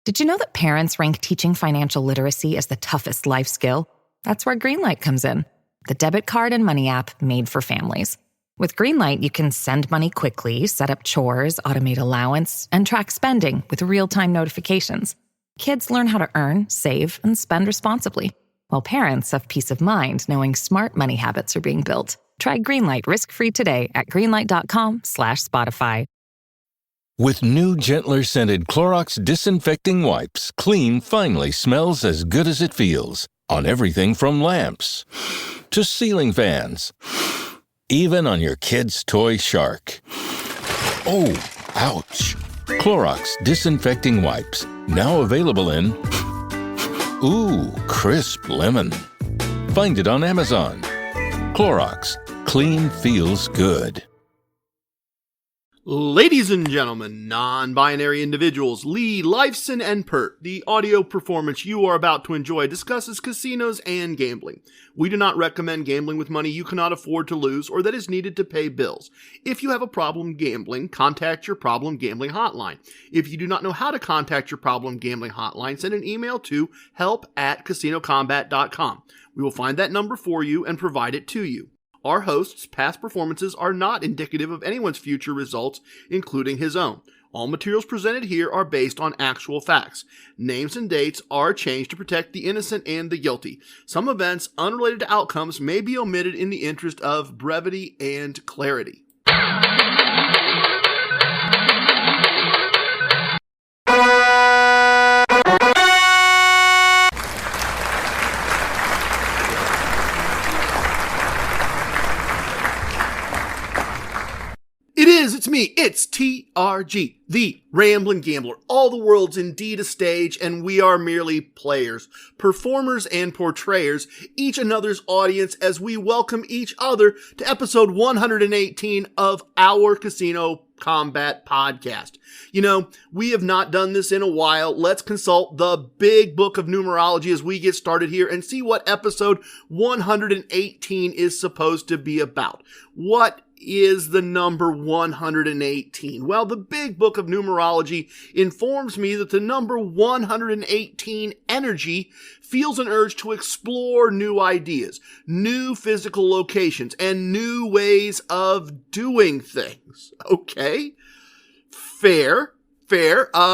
Did you know that parents rank teaching financial literacy as the toughest life skill? That's where Greenlight comes in, the debit card and money app made for families. With Greenlight, you can send money quickly, set up chores, automate allowance, and track spending with real-time notifications. Kids learn how to earn, save, and spend responsibly, while parents have peace of mind knowing smart money habits are being built. Try Greenlight risk-free today at greenlight.com/Spotify. With new, gentler scented Clorox disinfecting wipes, clean finally smells as good as it feels. On everything from lamps to ceiling fans. Even on your kid's toy shark. Oh, ouch. Clorox disinfecting wipes. Now available in crisp lemon. Find it on Amazon. Clorox. Clean feels good. Ladies and gentlemen, non-binary individuals, Lee, Lifeson, and Pert, the audio performance you are about to enjoy discusses casinos and gambling. We do not recommend gambling with money you cannot afford to lose or that is needed to pay bills. If you have a problem gambling, contact your problem gambling hotline. If you do not know how to contact your problem gambling hotline, send an email to help@casinocombat.com. We will find that number for you and provide it to you. Our host's past performances are not indicative of anyone's future results, including his own. All materials presented here are based on actual facts. Names and dates are changed to protect the innocent and the guilty. Some events unrelated to outcomes may be omitted in the interest of brevity and clarity. It's me, it's TRG, the Ramblin Gambler. All the world's indeed a stage, and we are merely players, performers, and portrayers, each another's audience as we welcome each other to episode 118 of our Casino Combat podcast. You know, we have not done this in a while. Let's consult the big book of numerology as we get started here and see what episode 118 is supposed to be about. What is the number 118? Well, the big book of numerology informs me that the number 118 energy feels an urge to explore new ideas, new physical locations, and new ways of doing things. Okay? Fair.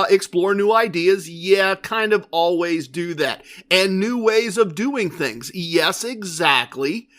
Explore new ideas. Yeah, kind of always do that. And new ways of doing things. Yes, exactly.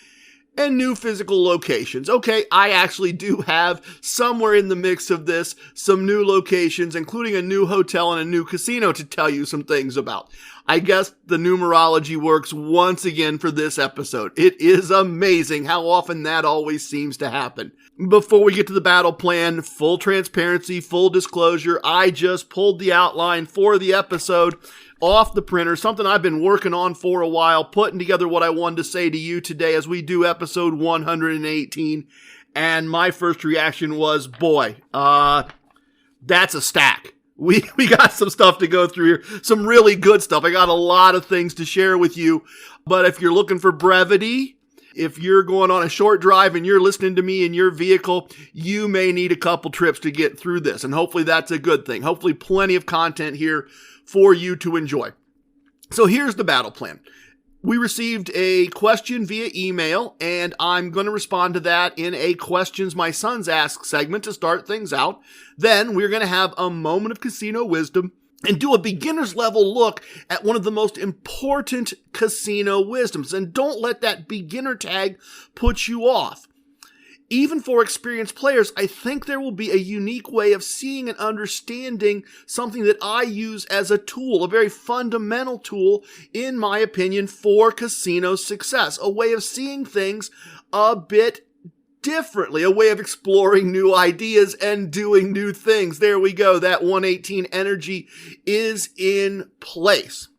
And new physical locations. Okay, I actually do have somewhere in the mix of this some new locations, including a new hotel and a new casino to tell you some things about. I guess the numerology works once again for this episode. It is amazing how often that always seems to happen. Before we get to the battle plan, full transparency, full disclosure, I just pulled the outline for the episode off the printer, something I've been working on for a while, putting together what I wanted to say to you today as we do episode 118, and my first reaction was, boy, that's a stack. We got some stuff to go through here, some really good stuff. I got a lot of things to share with you, but if you're looking for brevity, if you're going on a short drive and you're listening to me in your vehicle, you may need a couple trips to get through this, and hopefully that's a good thing. Hopefully plenty of content here for you to enjoy. So here's the battle plan. We received a question via email, and I'm going to respond to that in a Questions My Sons Ask segment to start things out. Then we're going to have a moment of casino wisdom and do a beginner's level look at one of the most important casino wisdoms. And don't let that beginner tag put you off. Even for experienced players, I think there will be a unique way of seeing and understanding something that I use as a tool, a very fundamental tool, in my opinion, for casino success. A way of seeing things a bit differently, a way of exploring new ideas and doing new things. There we go. That 118 energy is in place.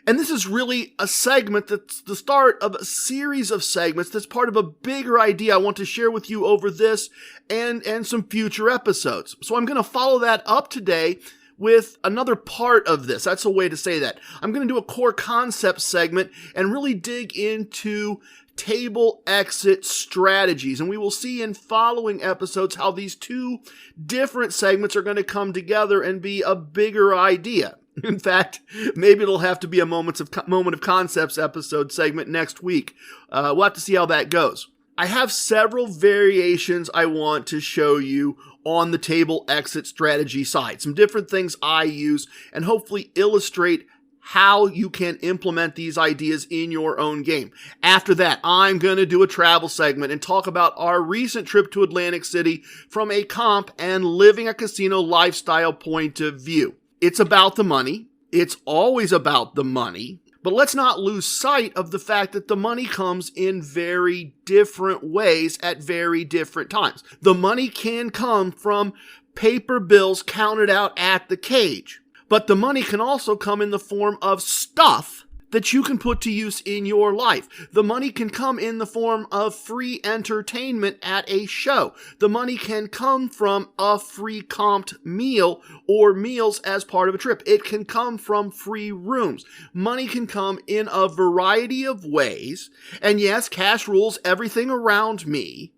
And this is really a segment that's the start of a series of segments that's part of a bigger idea I want to share with you over this and some future episodes. So I'm going to follow that up today with another part of this. That's a way to say that. I'm going to do a core concept segment and really dig into table exit strategies. And we will see in following episodes how these two different segments are going to come together and be a bigger idea. In fact, maybe it'll have to be a moment of concepts episode segment next week. We'll have to see how that goes. I have several variations I want to show you on the table exit strategy side. Some different things I use and hopefully illustrate how you can implement these ideas in your own game. After that, I'm going to do a travel segment and talk about our recent trip to Atlantic City from a comp and living a casino lifestyle point of view. It's about the money. It's always about the money. But let's not lose sight of the fact that the money comes in very different ways at very different times. The money can come from paper bills counted out at the cage. But the money can also come in the form of stuff that you can put to use in your life. The money can come in the form of free entertainment at a show. The money can come from a free comped meal or meals as part of a trip. It can come from free rooms. Money can come in a variety of ways. And yes, cash rules everything around me,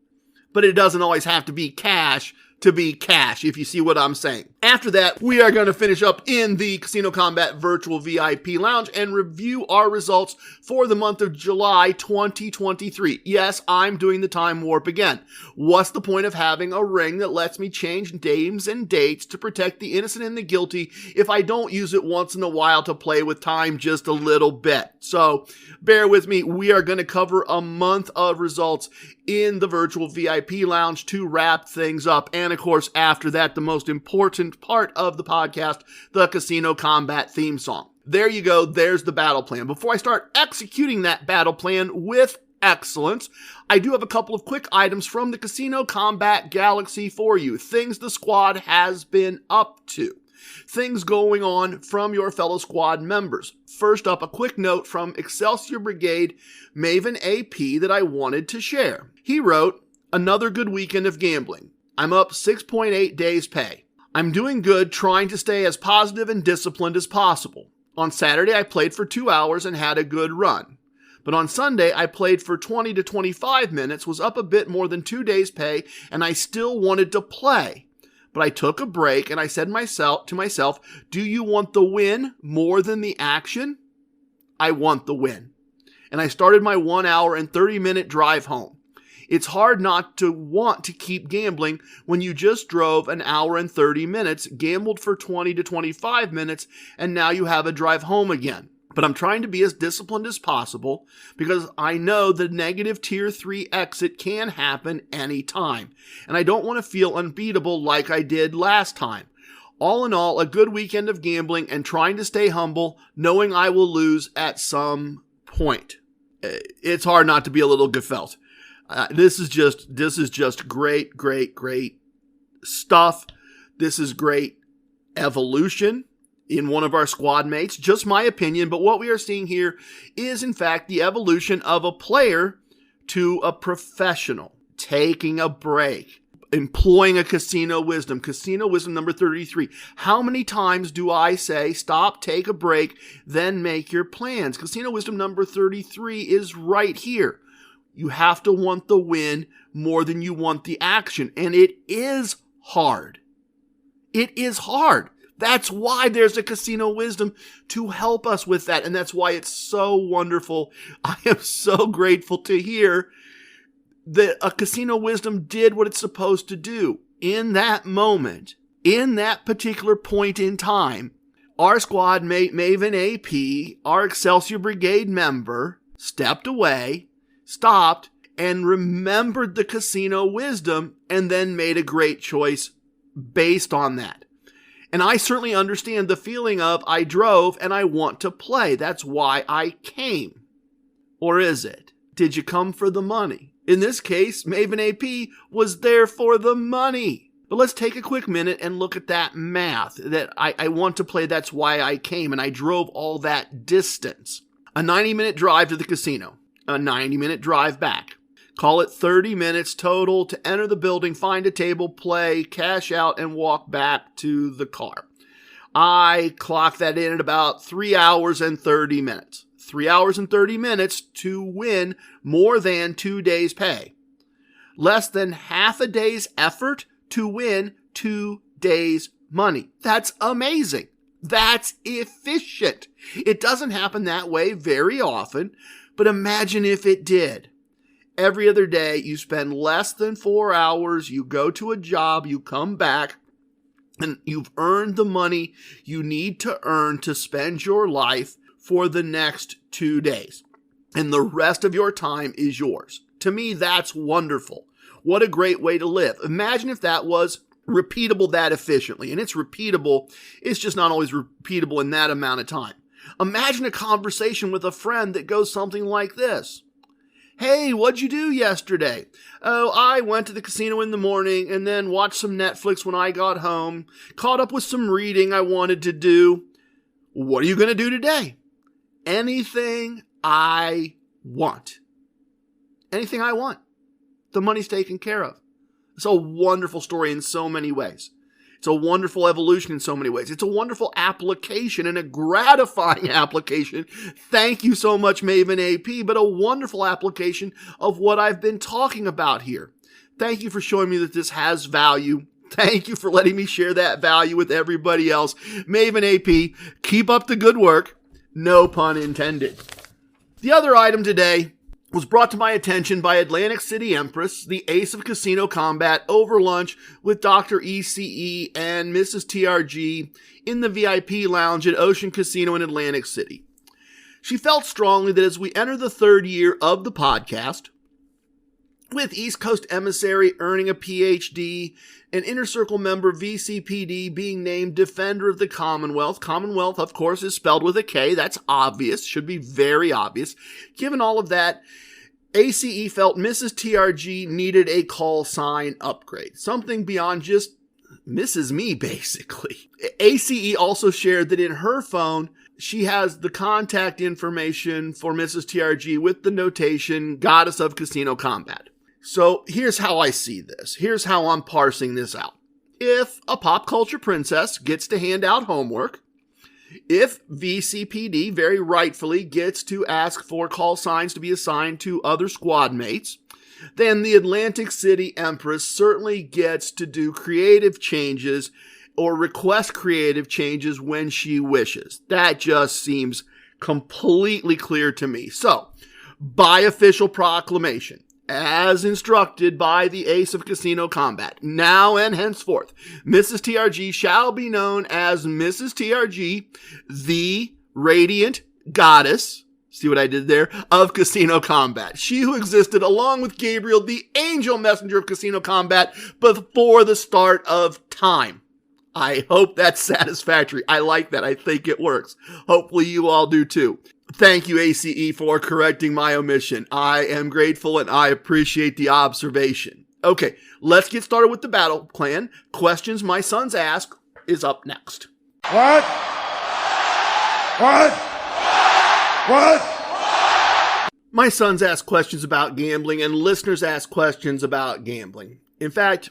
but it doesn't always have to be cash to be cash, if you see what I'm saying. After that, we are going to finish up in the Casino Combat Virtual VIP Lounge and review our results for the month of July 2023. Yes, I'm doing the time warp again. What's the point of having a ring that lets me change names and dates to protect the innocent and the guilty if I don't use it once in a while to play with time just a little bit? So bear with me. We are going to cover a month of results in the Virtual VIP Lounge to wrap things up. And of course, after that, the most important part of the podcast, the Casino Combat theme song. There you go. There's the battle plan. Before I start executing that battle plan with excellence, I do have a couple of quick items from the Casino Combat Galaxy for you. Things the squad has been up to. Things going on from your fellow squad members. First up, a quick note from Excelsior Brigade Maven AP that I wanted to share. He wrote, "Another good weekend of gambling. I'm up 6.8 days pay. I'm doing good, trying to stay as positive and disciplined as possible. On Saturday, I played for 2 hours and had a good run. But on Sunday, I played for 20 to 25 minutes, was up a bit more than 2 days pay, and I still wanted to play. But I took a break and I said to myself, do you want the win more than the action? I want the win. And I started my 1 hour and 30-minute drive home. It's hard not to want to keep gambling when you just drove an hour and 30 minutes, gambled for 20 to 25 minutes, and now you have a drive home again. But I'm trying to be as disciplined as possible because I know the negative tier 3 exit can happen anytime. And I don't want to feel unbeatable like I did last time. All in all, a good weekend of gambling and trying to stay humble, knowing I will lose at some point." It's hard not to be a little gefelt. This is just great stuff. This is great evolution in one of our squad mates. Just my opinion, but what we are seeing here is in fact the evolution of a player to a professional, taking a break, employing a casino wisdom number 33. How many times do I say, stop, take a break, then make your plans? Casino wisdom number 33 is right here. You have to want the win more than you want the action. And it is hard. It is hard. That's why there's a casino wisdom to help us with that. And that's why it's so wonderful. I am so grateful to hear that a casino wisdom did what it's supposed to do. In that moment, in that particular point in time, our squad mate, Maven AP, our Excelsior Brigade member, stepped away, stopped, and remembered the casino wisdom, and then made a great choice based on that. And I certainly understand the feeling of, I drove and I want to play. That's why I came. Or is it? Did you come for the money? In this case, Maven AP was there for the money. But let's take a quick minute and look at that math. That I want to play, that's why I came, and I drove all that distance. A 90-minute drive to the casino. A 90-minute drive back. Call it 30 minutes total to enter the building, find a table, play, cash out, and walk back to the car. I clocked that in at about 3 hours and 30 minutes. 3 hours and 30 minutes to win more than 2 days' pay. Less than half a day's effort to win 2 days' money. That's amazing. That's efficient. It doesn't happen that way very often, but imagine if it did. Every other day, you spend less than 4 hours, you go to a job, you come back, and you've earned the money you need to earn to spend your life for the next 2 days. And the rest of your time is yours. To me, that's wonderful. What a great way to live. Imagine if that was repeatable that efficiently. And it's repeatable. It's just not always repeatable in that amount of time. Imagine a conversation with a friend that goes something like this. Hey, what'd you do yesterday? Oh, I went to the casino in the morning and then watched some Netflix when I got home. Caught up with some reading I wanted to do. What are you going to do today? Anything I want. Anything I want. The money's taken care of. It's a wonderful story in so many ways. It's a wonderful evolution in so many ways. It's a wonderful application and a gratifying application. Thank you so much, Maven AP, but a wonderful application of what I've been talking about here. Thank you for showing me that this has value. Thank you for letting me share that value with everybody else. Maven AP, keep up the good work. No pun intended. The other item today was brought to my attention by Atlantic City Empress, the ace of casino combat, over lunch with Dr. ECE and Mrs. TRG in the VIP lounge at Ocean Casino in Atlantic City. She felt strongly that as we enter the 3rd year of the podcast, with East Coast Emissary earning a PhD, an Inner Circle member VCPD being named Defender of the Commonwealth. Commonwealth, of course, is spelled with a K. That's obvious. Should be very obvious. Given all of that, ACE felt Mrs. TRG needed a call sign upgrade. Something beyond just Mrs. Me, basically. ACE also shared that in her phone, she has the contact information for Mrs. TRG with the notation Goddess of Casino Combat. So here's how I see this. Here's how I'm parsing this out. If a pop culture princess gets to hand out homework, if VCPD very rightfully gets to ask for call signs to be assigned to other squad mates, then the Atlantic City Empress certainly gets to do creative changes or request creative changes when she wishes. That just seems completely clear to me. So, by official proclamation, as instructed by the Ace of Casino Combat, now and henceforth, Mrs. TRG shall be known as Mrs. TRG, the Radiant Goddess, see what I did there, of Casino Combat. She who existed along with Gabriel, the Angel Messenger of Casino Combat, before the start of time. I hope that's satisfactory. I like that. I think it works. Hopefully you all do too. Thank you, ACE, for correcting my omission. I am grateful and I appreciate the observation. Okay, let's get started with the battle plan. Questions my sons ask is up next. What? My sons ask questions about gambling and listeners ask questions about gambling. In fact,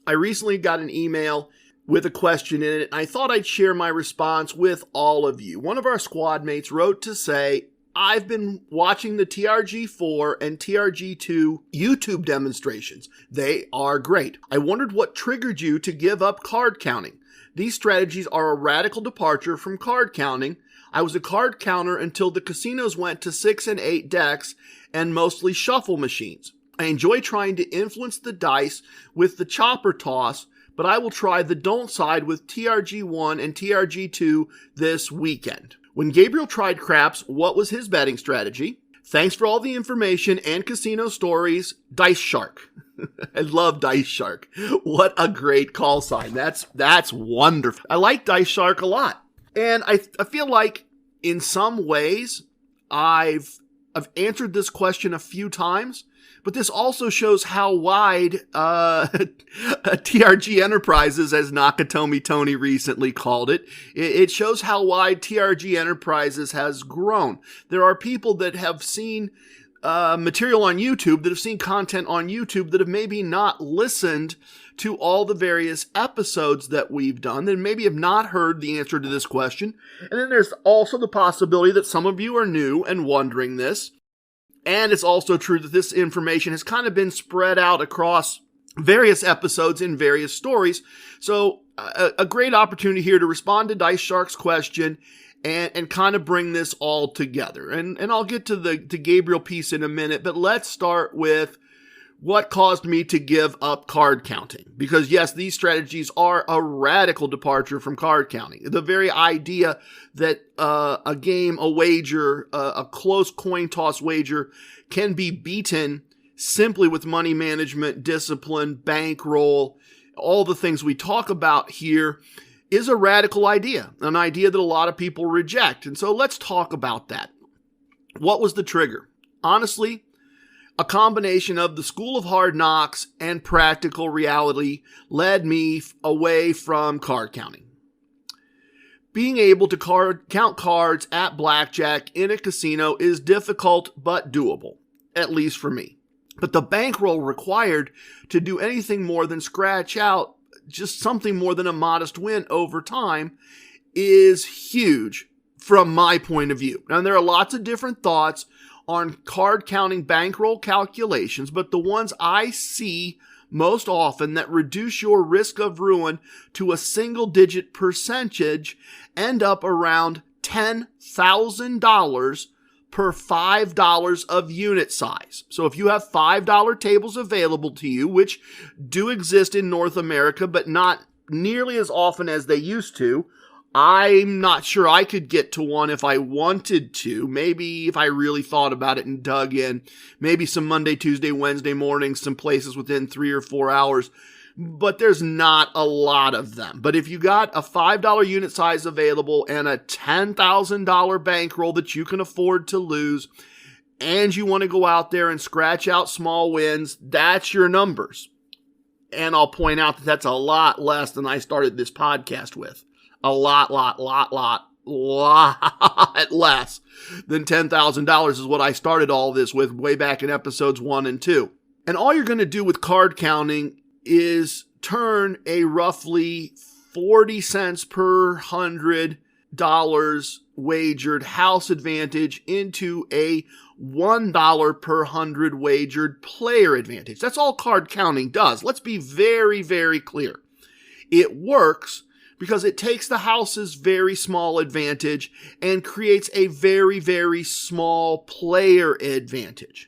I recently got an email with a question in it. I thought I'd share my response with all of you. One of our squad mates wrote to say, I've been watching the TRG4 and TRG2 YouTube demonstrations. They are great. I wondered what triggered you to give up card counting. These strategies are a radical departure from card counting. I was a card counter until the casinos went to 6 and 8 decks and mostly shuffle machines. I enjoy trying to influence the dice with the chopper toss, but I will try the don't side with TRG1 and TRG2 this weekend. When Gabriel tried craps, what was his betting strategy? Thanks for all the information and casino stories, Dice Shark. I love Dice Shark. What a great call sign. That's wonderful. I like Dice Shark a lot. And I feel like in some ways I've answered this question a few times, but this also shows how wide TRG Enterprises, as Nakatomi Tony recently called it, it shows how wide TRG Enterprises has grown. There are people that have seen material on YouTube, that have seen content on YouTube, that have maybe not listened to all the various episodes that we've done, that maybe have not heard the answer to this question. And then there's also the possibility that some of you are new and wondering this. And it's also true that this information has kind of been spread out across various episodes in various stories. So a great opportunity here to respond to Dice Shark's question and kind of bring this all together. And I'll get to the Gabriel piece in a minute, but let's start with what caused me to give up card counting. Because yes, these strategies are a radical departure from card counting. The very idea that a game, a wager, a close coin toss wager can be beaten simply with money management, discipline, bankroll, all the things we talk about here is a radical idea, an idea that a lot of people reject. And so let's talk about that. What was the trigger? Honestly, a combination of the school of hard knocks and practical reality led me away from card counting. Being able to count cards at blackjack in a casino is difficult but doable, at least for me. But the bankroll required to do anything more than scratch out just something more than a modest win over time is huge from my point of view. Now, there are lots of different thoughts on card counting bankroll calculations, but the ones I see most often that reduce your risk of ruin to a single-digit percentage end up around $10,000 per $5 of unit size. So if you have $5 tables available to you, which do exist in North America, but not nearly as often as they used to, I'm not sure I could get to one if I wanted to. Maybe if I really thought about it and dug in. Maybe some Monday, Tuesday, Wednesday mornings, some places within 3 or 4 hours. But there's not a lot of them. But if you got a $5 unit size available and a $10,000 bankroll that you can afford to lose, and you want to go out there and scratch out small wins, that's your numbers. And I'll point out that that's a lot less than I started this podcast with. A lot less than $10,000 is what I started all this with way back in episodes 1 and 2. And all you're going to do with card counting is turn a roughly 40 cents per $100 wagered house advantage into a $1 per 100 wagered player advantage. That's all card counting does. Let's be very, very clear. It works because it takes the house's very small advantage and creates a very, very small player advantage.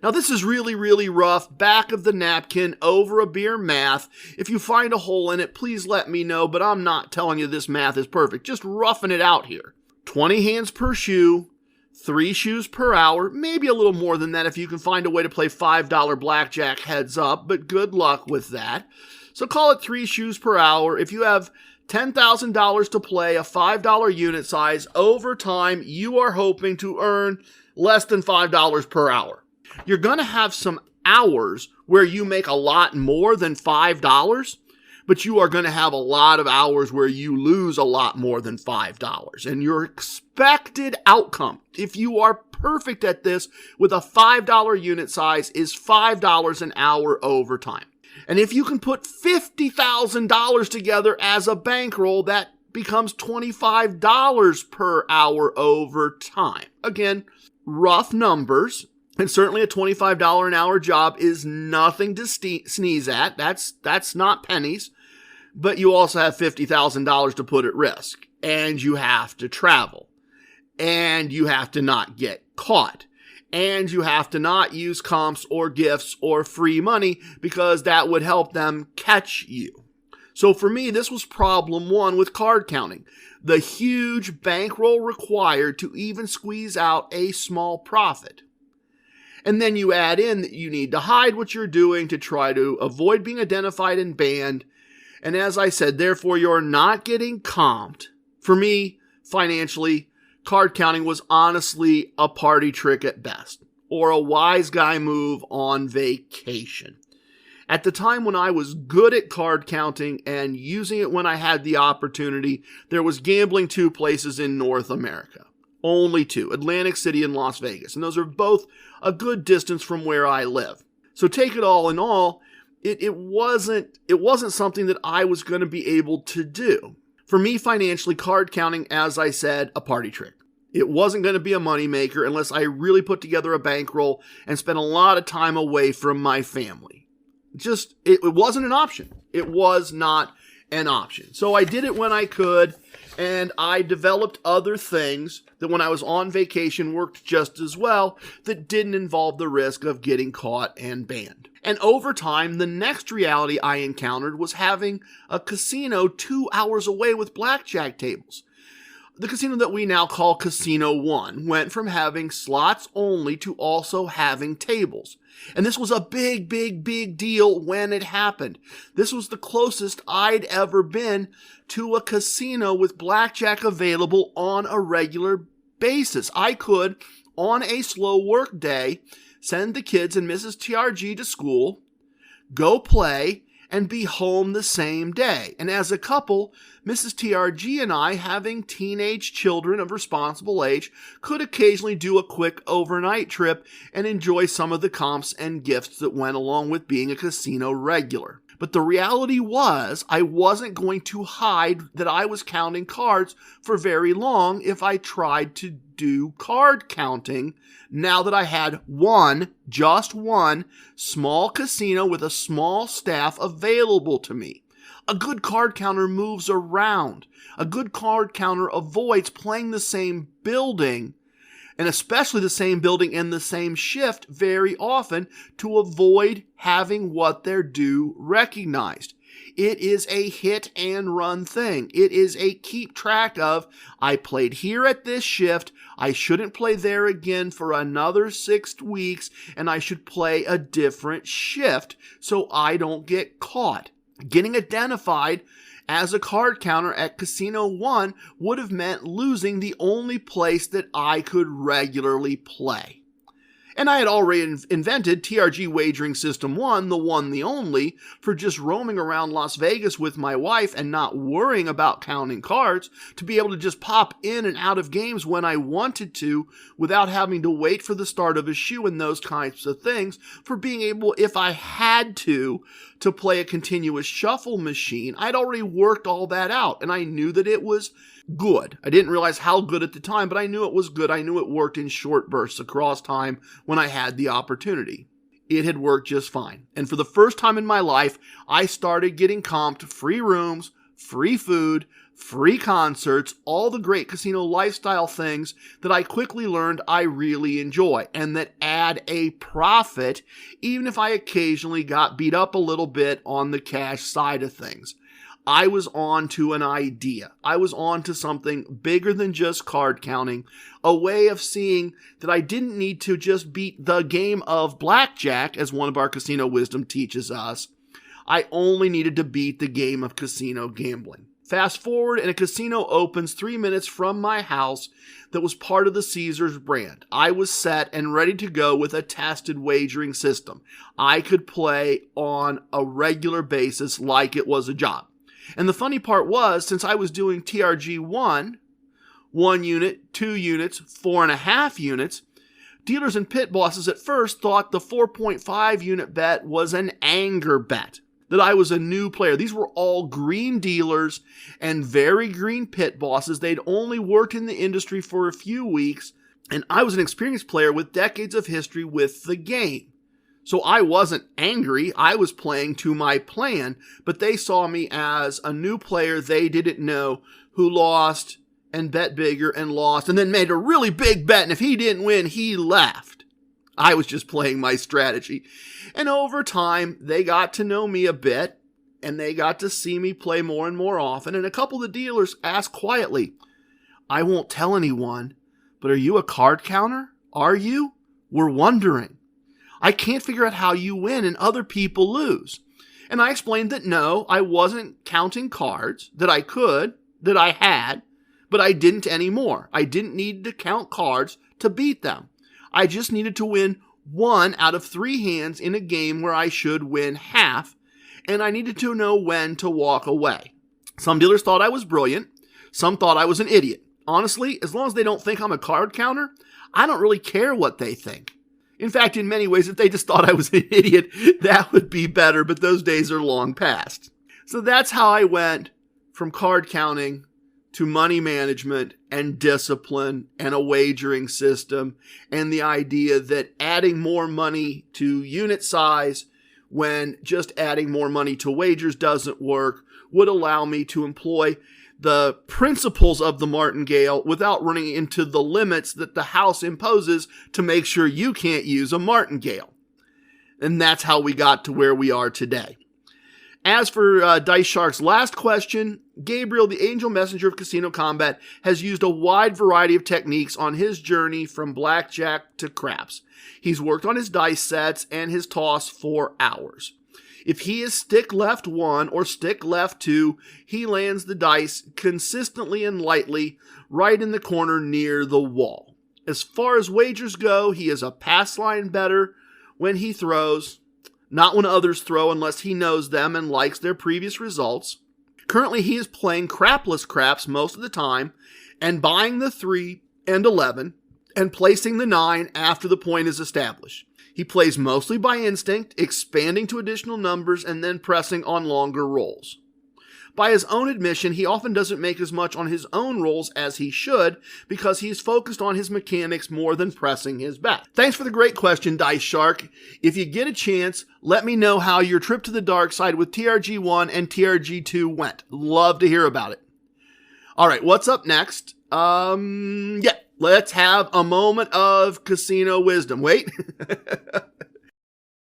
Now, this is really, really rough, back of the napkin, over a beer math. If you find a hole in it, please let me know, but I'm not telling you this math is perfect. Just roughing it out here. 20 hands per shoe, 3 shoes per hour, maybe a little more than that if you can find a way to play $5 blackjack heads up, but good luck with that. So call it 3 shoes per hour. If you have $10,000 to play, a $5 unit size, over time, you are hoping to earn less than $5 per hour. You're going to have some hours where you make a lot more than $5, but you are going to have a lot of hours where you lose a lot more than $5. And your expected outcome, if you are perfect at this with a $5 unit size, is $5 an hour over time. And if you can put $50,000 together as a bankroll, that becomes $25 per hour over time. Again, rough numbers, and certainly a $25 an hour job is nothing to sneeze at. That's not pennies. But you also have $50,000 to put at risk. And you have to travel. And you have to not get caught. And you have to not use comps or gifts or free money because that would help them catch you. So for me, this was problem 1 with card counting. The huge bankroll required to even squeeze out a small profit. And then you add in that you need to hide what you're doing to try to avoid being identified and banned. And as I said, therefore, you're not getting comped. For me, financially, card counting was honestly a party trick at best, or a wise guy move on vacation. At the time when I was good at card counting and using it when I had the opportunity, there was gambling 2 places in North America. Only 2, Atlantic City and Las Vegas. And those are both a good distance from where I live. So take it all in all, it wasn't something that I was going to be able to do. For me, financially, card counting, as I said, a party trick. It wasn't going to be a moneymaker unless I really put together a bankroll and spent a lot of time away from my family. It wasn't an option. It was not an option. So I did it when I could, and I developed other things that when I was on vacation worked just as well that didn't involve the risk of getting caught and banned. And over time, the next reality I encountered was having a casino 2 hours away with blackjack tables. The casino that we now call Casino One went from having slots only to also having tables. And this was a big deal when it happened. This was the closest I'd ever been to a casino with blackjack available on a regular basis. I could, on a slow work day, send the kids and Mrs. TRG to school, go play, and be home the same day. And as a couple, Mrs. TRG and I, having teenage children of responsible age, could occasionally do a quick overnight trip and enjoy some of the comps and gifts that went along with being a casino regular. But the reality was, I wasn't going to hide that I was counting cards for very long if I tried to do card counting now that I had just one, small casino with a small staff available to me. A good card counter moves around. A good card counter avoids playing the same building, and especially the same building and the same shift very often, to avoid having what they're due recognized. It is a hit and run thing. It is a keep track of, I played here at this shift, I shouldn't play there again for another 6 weeks, and I should play a different shift so I don't get caught. Getting identified as a card counter at Casino One would have meant losing the only place that I could regularly play. And I had already invented TRG Wagering System 1, the one, the only, for just roaming around Las Vegas with my wife and not worrying about counting cards, to be able to just pop in and out of games when I wanted to without having to wait for the start of a shoe and those kinds of things, for being able, if I had to play a continuous shuffle machine. I'd already worked all that out, and I knew that it was good. I didn't realize how good at the time, but I knew it was good. I knew it worked in short bursts across time when I had the opportunity. It had worked just fine. And for the first time in my life, I started getting comped free rooms, free food, free concerts, all the great casino lifestyle things that I quickly learned I really enjoy and that add a profit, even if I occasionally got beat up a little bit on the cash side of things. I was on to an idea. I was on to something bigger than just card counting, a way of seeing that I didn't need to just beat the game of blackjack, as one of our casino wisdom teaches us. I only needed to beat the game of casino gambling. Fast forward, and a casino opens 3 minutes from my house that was part of the Caesars brand. I was set and ready to go with a tested wagering system. I could play on a regular basis like it was a job. And the funny part was, since I was doing TRG 1 unit, 2 units, 4.5 units, dealers and pit bosses at first thought the 4.5 unit bet was an anger bet, that I was a new player. These were all green dealers and very green pit bosses. They'd only worked in the industry for a few weeks, and I was an experienced player with decades of history with the game. So I wasn't angry, I was playing to my plan, but they saw me as a new player they didn't know who lost and bet bigger and lost and then made a really big bet, and if he didn't win, he left. I was just playing my strategy. And over time, they got to know me a bit, and they got to see me play more and more often, and a couple of the dealers asked quietly, "I won't tell anyone, but are you a card counter? Are you? We're wondering. I can't figure out how you win and other people lose." And I explained that no, I wasn't counting cards, that I could, that I had, but I didn't anymore. I didn't need to count cards to beat them. I just needed to win 1 out of 3 hands in a game where I should win half, and I needed to know when to walk away. Some dealers thought I was brilliant. Some thought I was an idiot. Honestly, as long as they don't think I'm a card counter, I don't really care what they think. In fact, in many ways, if they just thought I was an idiot, that would be better, but those days are long past. So that's how I went from card counting to money management and discipline and a wagering system, and the idea that adding more money to unit size when just adding more money to wagers doesn't work, would allow me to employ the principles of the martingale without running into the limits that the house imposes to make sure you can't use a martingale. And that's how we got to where we are today. As for Dice Shark's last question, Gabriel, the angel messenger of Casino Combat, has used a wide variety of techniques on his journey from blackjack to craps. He's worked on his dice sets and his toss for hours. If he is stick left 1 or stick left 2, he lands the dice consistently and lightly right in the corner near the wall. As far as wagers go, he is a pass line better when he throws, not when others throw unless he knows them and likes their previous results. Currently, he is playing crapless craps most of the time and buying the 3 and 11 and placing the 9 after the point is established. He plays mostly by instinct, expanding to additional numbers and then pressing on longer rolls. By his own admission, he often doesn't make as much on his own rolls as he should because he's focused on his mechanics more than pressing his bet. Thanks for the great question, Dice Shark. If you get a chance, let me know how your trip to the dark side with TRG1 and TRG2 went. Love to hear about it. All right, what's up next? Let's have a moment of casino wisdom. Wait.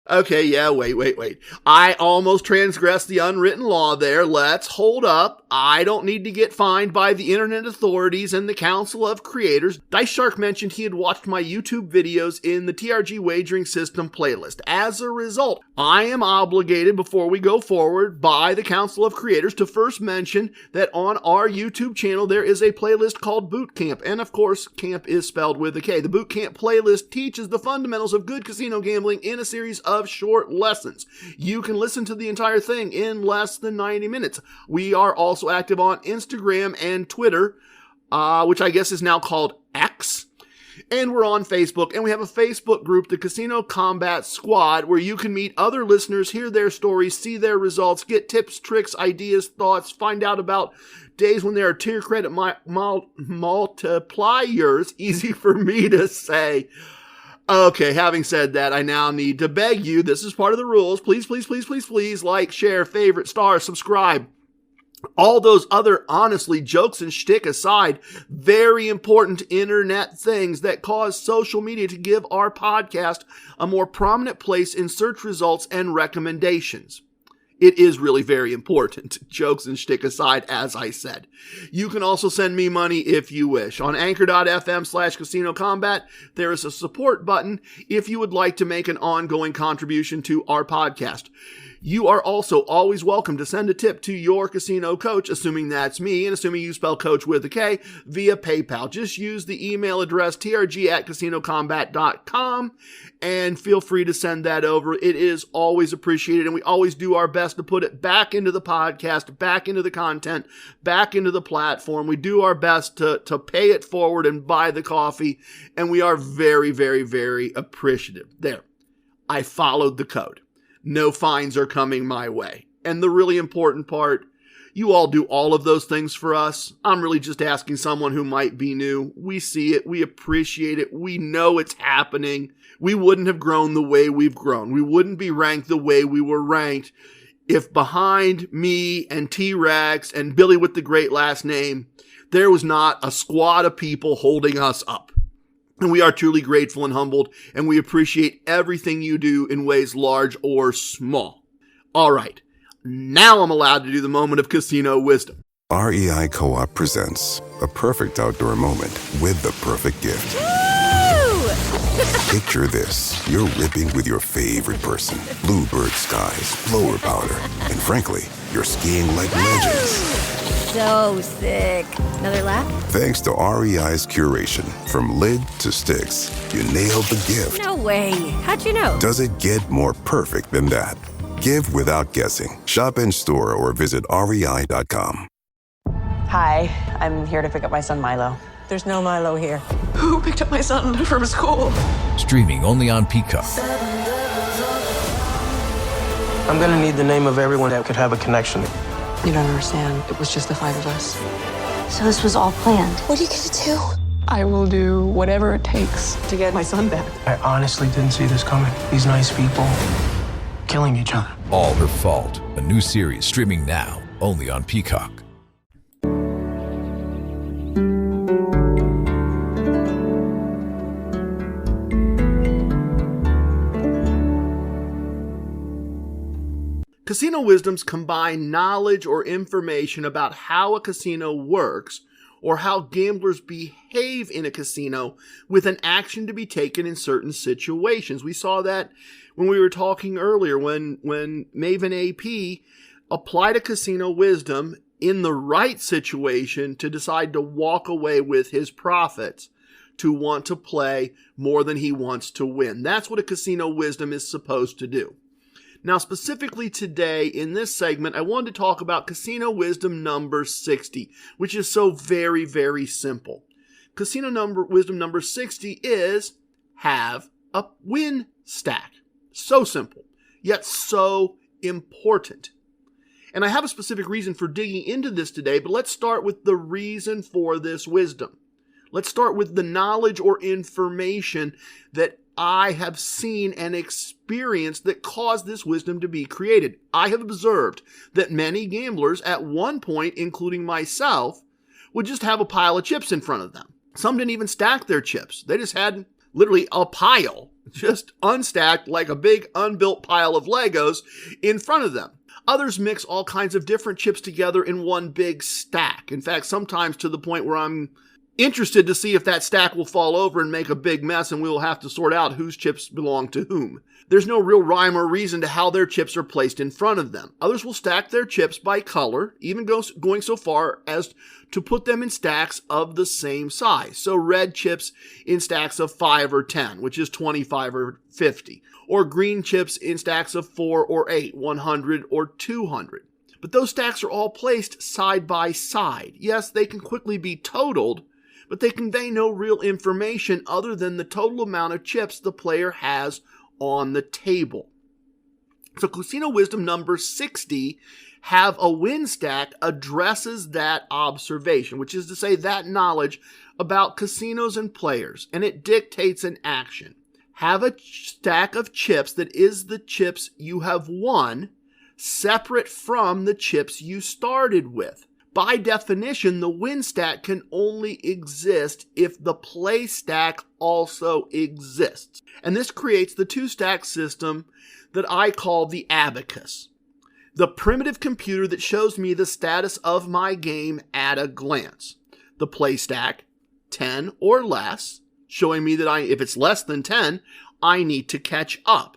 Okay, yeah, wait. I almost transgressed the unwritten law there. Let's hold up. I don't need to get fined by the internet authorities and the Council of Creators. Dice Shark mentioned he had watched my YouTube videos in the TRG Wagering System playlist. As a result, I am obligated before we go forward by the Council of Creators to first mention that on our YouTube channel there is a playlist called Boot Camp. And of course, camp is spelled with a K. The Boot Camp playlist teaches the fundamentals of good casino gambling in a series of short lessons. You can listen to the entire thing in less than 90 minutes. We are also active on Instagram and Twitter, which I guess is now called X. And we're on Facebook, and we have a Facebook group, the Casino Combat Squad, where you can meet other listeners, hear their stories, see their results, get tips, tricks, ideas, thoughts, find out about days when there are tier credit multipliers, easy for me to say. Okay, having said that, I now need to beg you, this is part of the rules, please, like, share, favorite, star, subscribe. All those other, honestly, jokes and shtick aside, very important internet things that cause social media to give our podcast a more prominent place in search results and recommendations. It is really very important, jokes and shtick aside, as I said. You can also send me money if you wish. On anchor.fm/Casino Combat, there is a support button if you would like to make an ongoing contribution to our podcast. You are also always welcome to send a tip to your casino coach, assuming that's me, and assuming you spell coach with a K, via PayPal. Just use the email address trg@casinocombat.com and feel free to send that over. It is always appreciated, and we always do our best to put it back into the podcast, back into the content, back into the platform. We do our best to pay it forward and buy the coffee, and we are very, very, very appreciative. There, I followed the code. No fines are coming my way. And the really important part, you all do all of those things for us. I'm really just asking someone who might be new. We see it. We appreciate it. We know it's happening. We wouldn't have grown the way we've grown. We wouldn't be ranked the way we were ranked if behind me and T-Rex and Billy with the great last name, there was not a squad of people holding us up. And we are truly grateful and humbled, and we appreciate everything you do in ways large or small. All right, now I'm allowed to do the moment of casino wisdom. REI Co-op presents a perfect outdoor moment with the perfect gift. Woo! Picture this. You're ripping with your favorite person. Bluebird skies, blower powder, and frankly, you're skiing like legends. So sick. Another lap? Thanks to REI's curation, from lid to sticks, you nailed the gift. No way. How'd you know? Does it get more perfect than that? Give without guessing. Shop in store or visit rei.com. Hi, I'm here to pick up my son Milo. There's no Milo here. Who picked up my son from school? Streaming only on Peacock. I'm gonna need the name of everyone that could have a connection. You don't understand. It was just the 5 of us. So this was all planned. What are you gonna do? I will do whatever it takes to get my son back. I honestly didn't see this coming. These nice people killing each other. All Her Fault, a new series streaming now. only on Peacock. Casino wisdoms combine knowledge or information about how a casino works or how gamblers behave in a casino with an action to be taken in certain situations. We saw that when we were talking earlier when Maven AP applied a casino wisdom in the right situation to decide to walk away with his profits, to want to play more than he wants to win. That's what a casino wisdom is supposed to do. Now, specifically today in this segment, I wanted to talk about casino wisdom number 60, which is so very, very simple. Wisdom number 60 is have a win stack. So simple, yet so important. And I have a specific reason for digging into this today, but let's start with the reason for this wisdom. Let's start with the knowledge or information that I have seen and experienced that caused this wisdom to be created. I have observed that many gamblers at one point, including myself, would just have a pile of chips in front of them. Some didn't even stack their chips. They just had literally a pile, just unstacked like a big unbuilt pile of Legos in front of them. Others mix all kinds of different chips together in one big stack. In fact, sometimes to the point where I'm interested to see if that stack will fall over and make a big mess and we will have to sort out whose chips belong to whom. There's no real rhyme or reason to how their chips are placed in front of them. Others will stack their chips by color, even going so far as to put them in stacks of the same size. So red chips in stacks of 5 or 10, which is 25 or 50. Or green chips in stacks of 4 or 8, 100 or 200. But those stacks are all placed side by side. Yes, they can quickly be totaled, but they convey no real information other than the total amount of chips the player has on the table. So Casino Wisdom number 60, have a win stack, addresses that observation, which is to say that knowledge about casinos and players, and it dictates an action. Have a stack of chips that is the chips you have won, separate from the chips you started with. By definition, the win stack can only exist if the play stack also exists. And this creates the two-stack system that I call the abacus, the primitive computer that shows me the status of my game at a glance. The play stack, 10 or less, showing me that if it's less than 10, I need to catch up.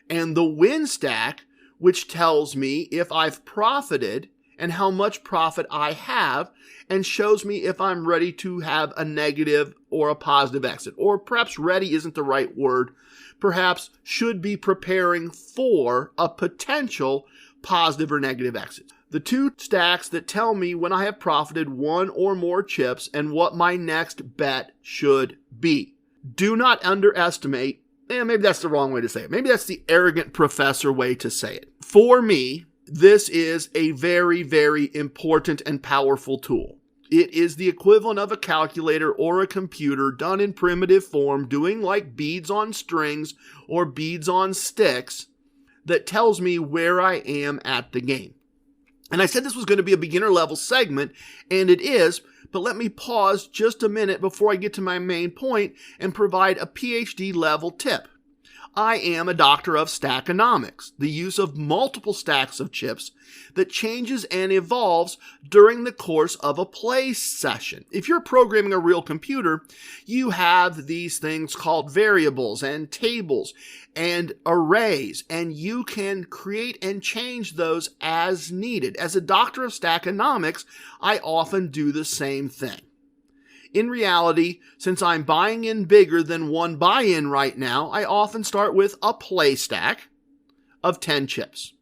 And the win stack, which tells me if I've profited and how much profit I have, and shows me if I'm ready to have a negative or a positive exit. Or perhaps ready isn't the right word. Perhaps should be preparing for a potential positive or negative exit. The two stacks that tell me when I have profited one or more chips and what my next bet should be. Do not underestimate, maybe that's the wrong way to say it. Maybe that's the arrogant professor way to say it. For me, this is a very, very important and powerful tool. It is the equivalent of a calculator or a computer done in primitive form, doing like beads on strings or beads on sticks, that tells me where I am at the game. And I said this was going to be a beginner level segment, and it is, but let me pause just a minute before I get to my main point and provide a PhD level tip. I am a doctor of stackonomics, the use of multiple stacks of chips that changes and evolves during the course of a play session. If you're programming a real computer, you have these things called variables and tables and arrays, and you can create and change those as needed. As a doctor of stackonomics, I often do the same thing. In reality, since I'm buying in bigger than one buy-in right now, I often start with a play stack of 10 chips,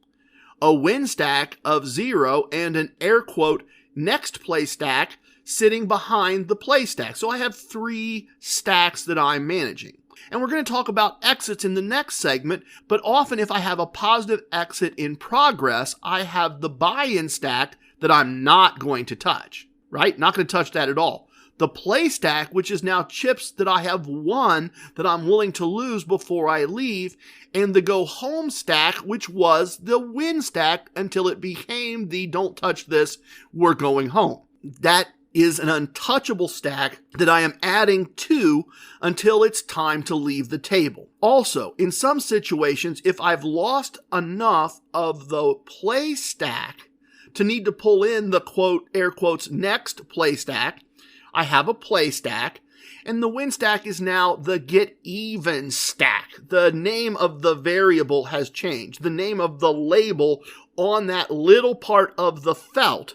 a win stack of 0, and an air quote next play stack sitting behind the play stack. So I have 3 stacks that I'm managing. And we're going to talk about exits in the next segment, but often if I have a positive exit in progress, I have the buy-in stack that I'm not going to touch, right? Not going to touch that at all. The play stack, which is now chips that I have won that I'm willing to lose before I leave, and the go home stack, which was the win stack until it became the don't touch this, we're going home. That is an untouchable stack that I am adding to until it's time to leave the table. Also, in some situations, if I've lost enough of the play stack to need to pull in the quote, air quotes, next play stack, I have a play stack, and the win stack is now the get even stack. The name of the variable has changed. The name of the label on that little part of the felt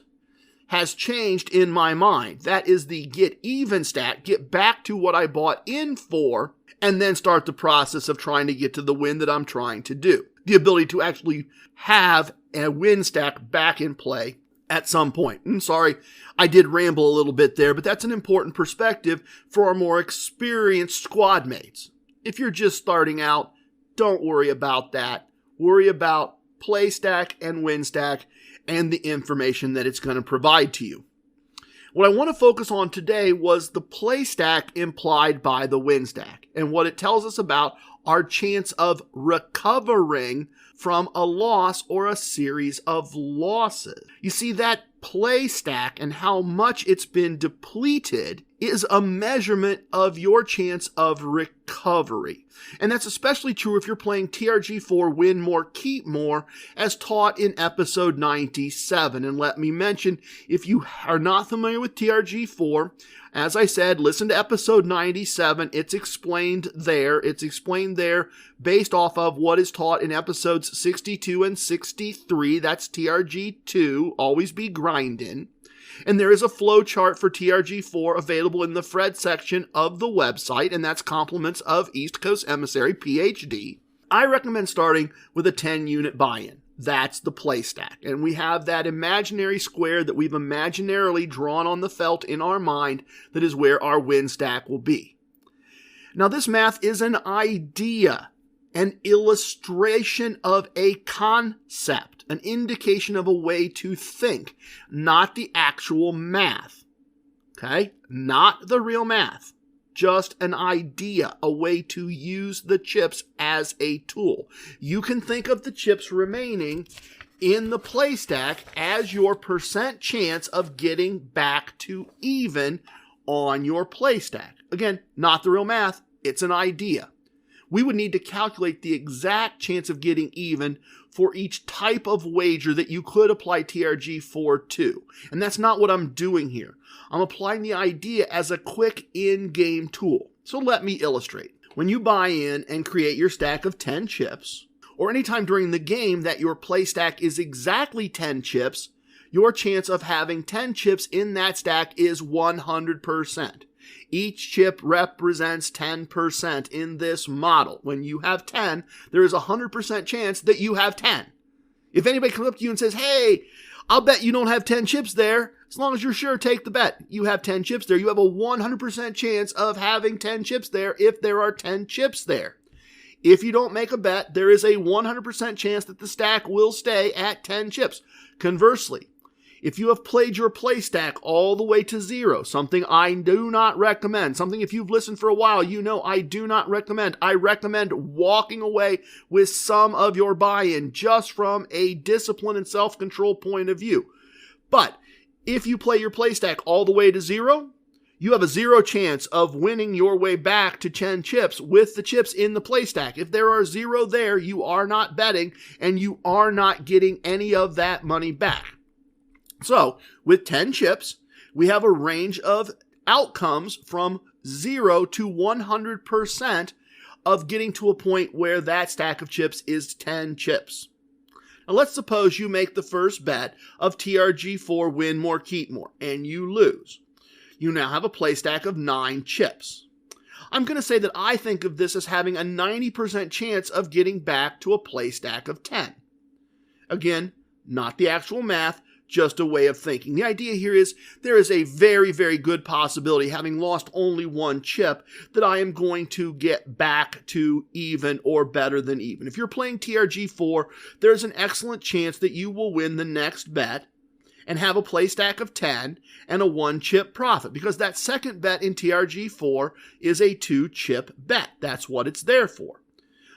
has changed in my mind. That is the get even stack, get back to what I bought in for, and then start the process of trying to get to the win that I'm trying to do. The ability to actually have a win stack back in play at some point. I'm sorry, I did ramble a little bit there, but that's an important perspective for our more experienced squad mates. If you're just starting out, don't worry about that. Worry about play stack and win stack and the information that it's going to provide to you. What I want to focus on today was the play stack implied by the win stack and what it tells us about our chance of recovering from a loss or a series of losses. You see, that play stack and how much it's been depleted is a measurement of your chance of recovery. And that's especially true if you're playing TRG4 Win More, Keep More, as taught in episode 97. And let me mention, if you are not familiar with TRG4, as I said, listen to episode 97. It's explained there. It's explained there based off of what is taught in episodes 62 and 63. That's TRG2, always be grinding. And there is a flow chart for TRG4 available in the Fred section of the website, and that's compliments of East Coast Emissary, PhD. I recommend starting with a 10-unit buy-in. That's the play stack. And we have that imaginary square that we've imaginarily drawn on the felt in our mind that is where our win stack will be. Now, this math is an idea, an illustration of a concept, an indication of a way to think, not the actual math. Okay? Not the real math. Just an idea, a way to use the chips as a tool. You can think of the chips remaining in the play stack as your percent chance of getting back to even on your play stack. Again, not the real math, it's an idea. We would need to calculate the exact chance of getting even for each type of wager that you could apply TRG4 to. And that's not what I'm doing here. I'm applying the idea as a quick in-game tool. So let me illustrate. When you buy in and create your stack of 10 chips, or anytime during the game that your play stack is exactly 10 chips, your chance of having 10 chips in that stack is 100%. Each chip represents 10% in this model. When you have 10, there is a 100% chance that you have 10. If anybody comes up to you and says, hey, I'll bet you don't have 10 chips there, as long as you're sure, take the bet. You have 10 chips there. You have a 100% chance of having 10 chips there if there are 10 chips there. If you don't make a bet, there is a 100% chance that the stack will stay at 10 chips. Conversely, if you have played your play stack all the way to 0, something I do not recommend, something if you've listened for a while, you know I do not recommend. I recommend walking away with some of your buy-in just from a discipline and self-control point of view. But if you play your play stack all the way to 0, you have a 0 chance of winning your way back to 10 chips with the chips in the play stack. If there are 0 there, you are not betting and you are not getting any of that money back. So, with 10 chips, we have a range of outcomes from 0 to 100% of getting to a point where that stack of chips is 10 chips. Now, let's suppose you make the first bet of TRG4 Win More, Keep More, and you lose. You now have a play stack of 9 chips. I'm going to say that I think of this as having a 90% chance of getting back to a play stack of 10. Again, not the actual math, just a way of thinking. The idea here is there is a very, very good possibility, having lost only 1 chip, that I am going to get back to even or better than even. If you're playing TRG4, there's an excellent chance that you will win the next bet, and have a play stack of 10 and a 1-chip profit, because that second bet in TRG4 is a 2-chip bet. That's what it's there for.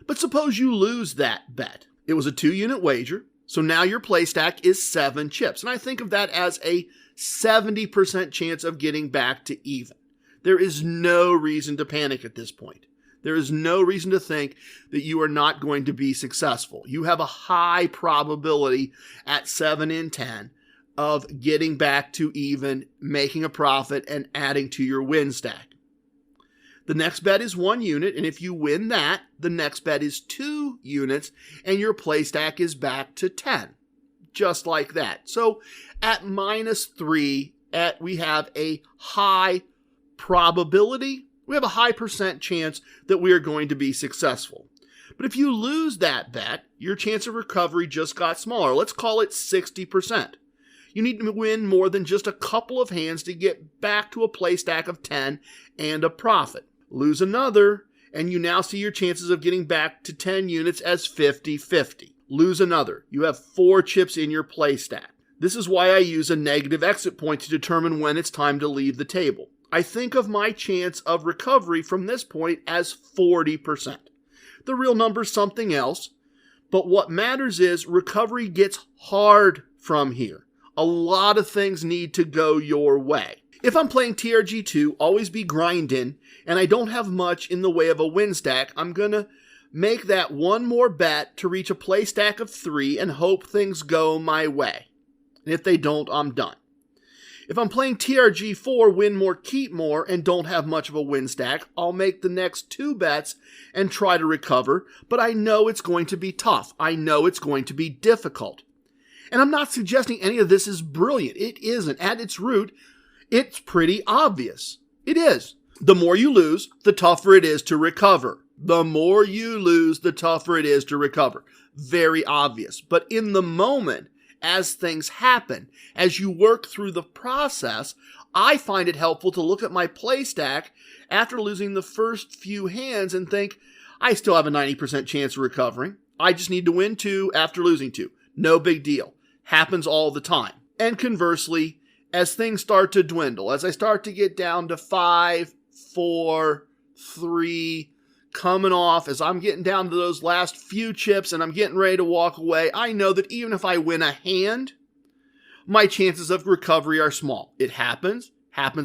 But suppose you lose that bet. It was a 2-unit wager, so now your play stack is 7 chips. And I think of that as a 70% chance of getting back to even. There is no reason to panic at this point. There is no reason to think that you are not going to be successful. You have a high probability at 7 in 10 of getting back to even, making a profit, and adding to your win stack. The next bet is 1 unit, and if you win that, the next bet is 2 units, and your play stack is back to 10. Just like that. So at -3, we have a high probability, we have a high percent chance that we are going to be successful. But if you lose that bet, your chance of recovery just got smaller. Let's call it 60%. You need to win more than just a couple of hands to get back to a play stack of 10 and a profit. Lose another, and you now see your chances of getting back to 10 units as 50-50. Lose another. You have 4 chips in your play stack. This is why I use a negative exit point to determine when it's time to leave the table. I think of my chance of recovery from this point as 40%. The real number's something else, but what matters is recovery gets hard from here. A lot of things need to go your way. If I'm playing TRG2, always be grinding, and I don't have much in the way of a win stack, I'm going to make that one more bet to reach a play stack of 3 and hope things go my way. And if they don't, I'm done. If I'm playing TRG4, win more, keep more, and don't have much of a win stack, I'll make the next 2 bets and try to recover, but I know it's going to be tough. I know it's going to be difficult. And I'm not suggesting any of this is brilliant. It isn't. At its root, it's pretty obvious. It is. The more you lose, the tougher it is to recover. The more you lose, the tougher it is to recover. Very obvious. But in the moment, as things happen, as you work through the process, I find it helpful to look at my play stack after losing the first few hands and think, I still have a 90% chance of recovering. I just need to win 2 after losing 2. No big deal. Happens all the time. And conversely, as things start to dwindle, as I start to get down to 5, 4, 3, coming off, as I'm getting down to those last few chips and I'm getting ready to walk away, I know that even if I win a hand, my chances of recovery are small. It happens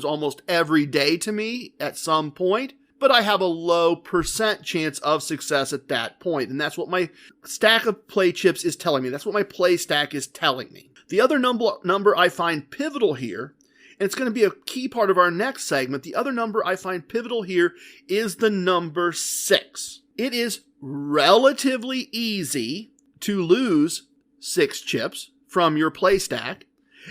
almost every day to me at some point, but I have a low percent chance of success at that point. And that's what my stack of play chips is telling me. That's what my play stack is telling me. The other number I find pivotal here, and it's going to be a key part of our next segment, the other number I find pivotal here is the number 6. It is relatively easy to lose 6 chips from your play stack,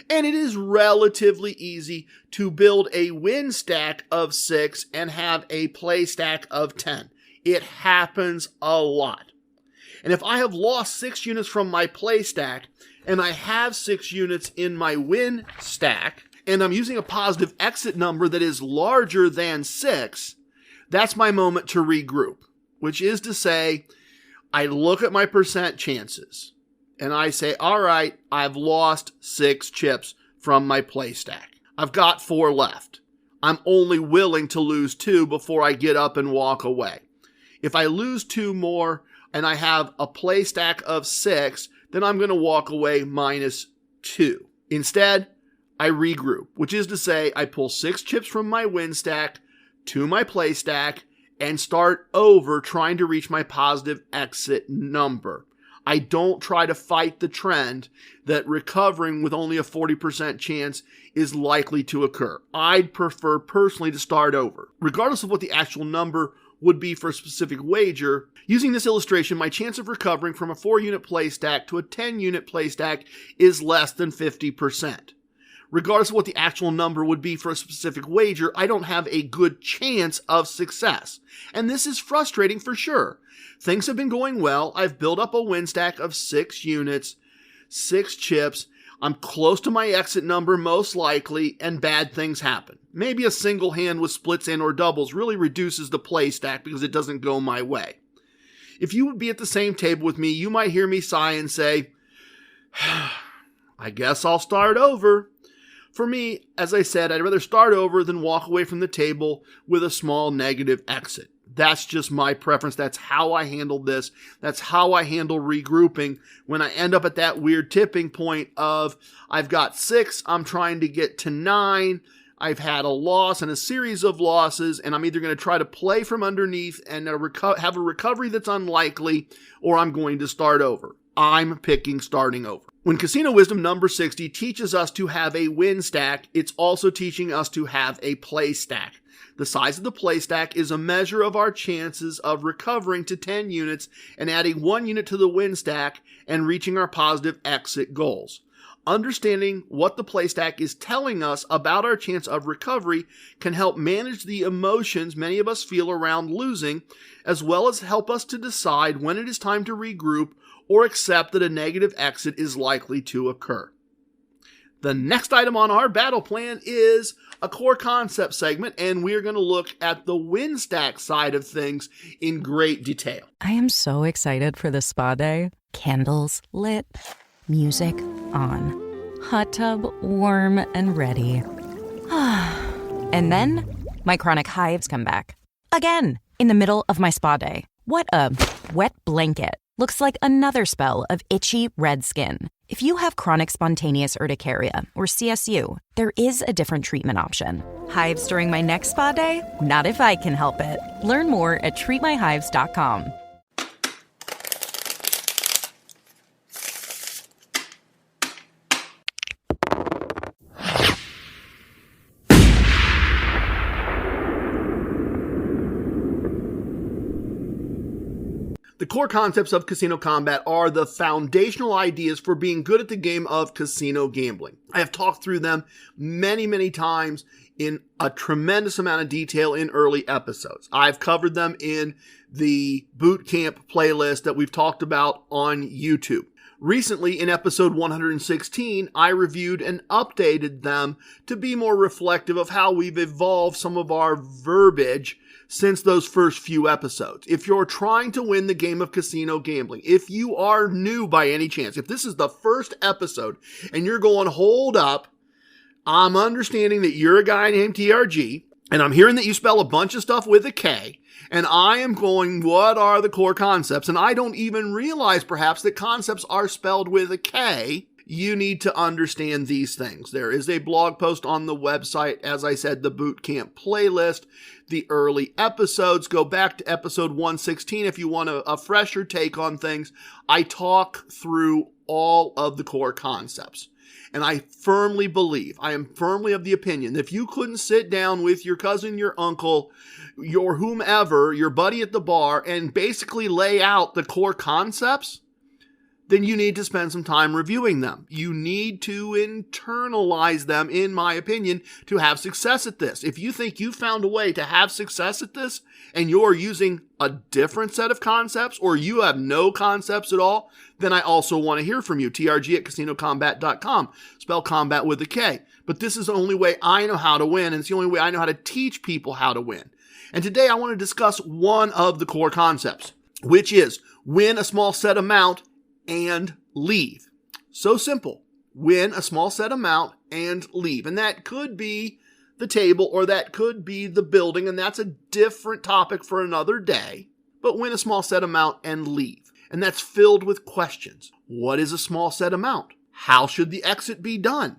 and it is relatively easy to build a win stack of 6 and have a play stack of 10. It happens a lot. And if I have lost 6 units from my play stack, and I have 6 units in my win stack, and I'm using a positive exit number that is larger than 6, that's my moment to regroup, which is to say, I look at my percent chances, and I say, all right, I've lost 6 chips from my play stack. I've got 4 left. I'm only willing to lose 2 before I get up and walk away. If I lose 2 more and I have a play stack of 6, then I'm going to walk away -2. Instead, I regroup, which is to say I pull 6 chips from my win stack to my play stack and start over trying to reach my positive exit number. I don't try to fight the trend that recovering with only a 40% chance is likely to occur. I'd prefer personally to start over. Regardless of what the actual number would be for a specific wager, using this illustration, my chance of recovering from a 4-unit play stack to a 10-unit play stack is less than 50%. Regardless of what the actual number would be for a specific wager, I don't have a good chance of success. And this is frustrating for sure. Things have been going well. I've built up a win stack of 6 units, 6 chips. I'm close to my exit number most likely, and bad things happen. Maybe a single hand with splits and or doubles really reduces the play stack because it doesn't go my way. If you would be at the same table with me, you might hear me sigh and say, I guess I'll start over. For me, as I said, I'd rather start over than walk away from the table with a small negative exit. That's just my preference. That's how I handle this. That's how I handle regrouping when I end up at that weird tipping point of I've got 6, I'm trying to get to 9, I've had a loss and a series of losses, and I'm either going to try to play from underneath and have a recovery that's unlikely, or I'm going to start over. I'm picking starting over. When Casino Wisdom number 60 teaches us to have a win stack, it's also teaching us to have a play stack. The size of the play stack is a measure of our chances of recovering to 10 units and adding 1 unit to the win stack and reaching our positive exit goals. Understanding what the play stack is telling us about our chance of recovery can help manage the emotions many of us feel around losing, as well as help us to decide when it is time to regroup or accept that a negative exit is likely to occur. The next item on our battle plan is a core concept segment, and we're going to look at the win stack side of things in great detail. I am so excited for this spa day. Candles lit, music on, hot tub warm and ready. And then my chronic hives come back. Again, in the middle of my spa day. What a wet blanket. Looks like another spell of itchy red skin. If you have chronic spontaneous urticaria or CSU, there is a different treatment option. Hives during my next spa day? Not if I can help it. Learn more at treatmyhives.com. The core concepts of Casino Combat are the foundational ideas for being good at the game of casino gambling. I have talked through them many times in a tremendous amount of detail in early episodes. I've covered them in the boot camp playlist that we've talked about on YouTube. Recently, in episode 116, I reviewed and updated them to be more reflective of how we've evolved some of our verbiage since those first few episodes. If you're trying to win the game of casino gambling, if you are new by any chance, if this is the first episode and you're going, hold up, I'm understanding that you're a guy named TRG, and I'm hearing that you spell a bunch of stuff with a K, and I am going, what are the core concepts? And I don't even realize perhaps that concepts are spelled with a K. You need to understand these things. There is a blog post on the website, as I said, the boot camp playlist, the early episodes. Go back to episode 116 if you want a fresher take on things. I talk through all of the core concepts. And I am firmly of the opinion that if you couldn't sit down with your cousin, your uncle, your whomever, your buddy at the bar, and basically lay out the core concepts, then you need to spend some time reviewing them. You need to internalize them, in my opinion, to have success at this. If you think you found a way to have success at this and you're using a different set of concepts, or you have no concepts at all, then I also want to hear from you. TRG@casinocombat.com. Spell combat with a K. But this is the only way I know how to win, and it's the only way I know how to teach people how to win. And today I want to discuss one of the core concepts, which is win a small set amount and leave. So simple. Win a small set amount and leave. And that could be the table, or that could be the building, and that's a different topic for another day. But win a small set amount and leave. And that's filled with questions. What is a small set amount? How should the exit be done?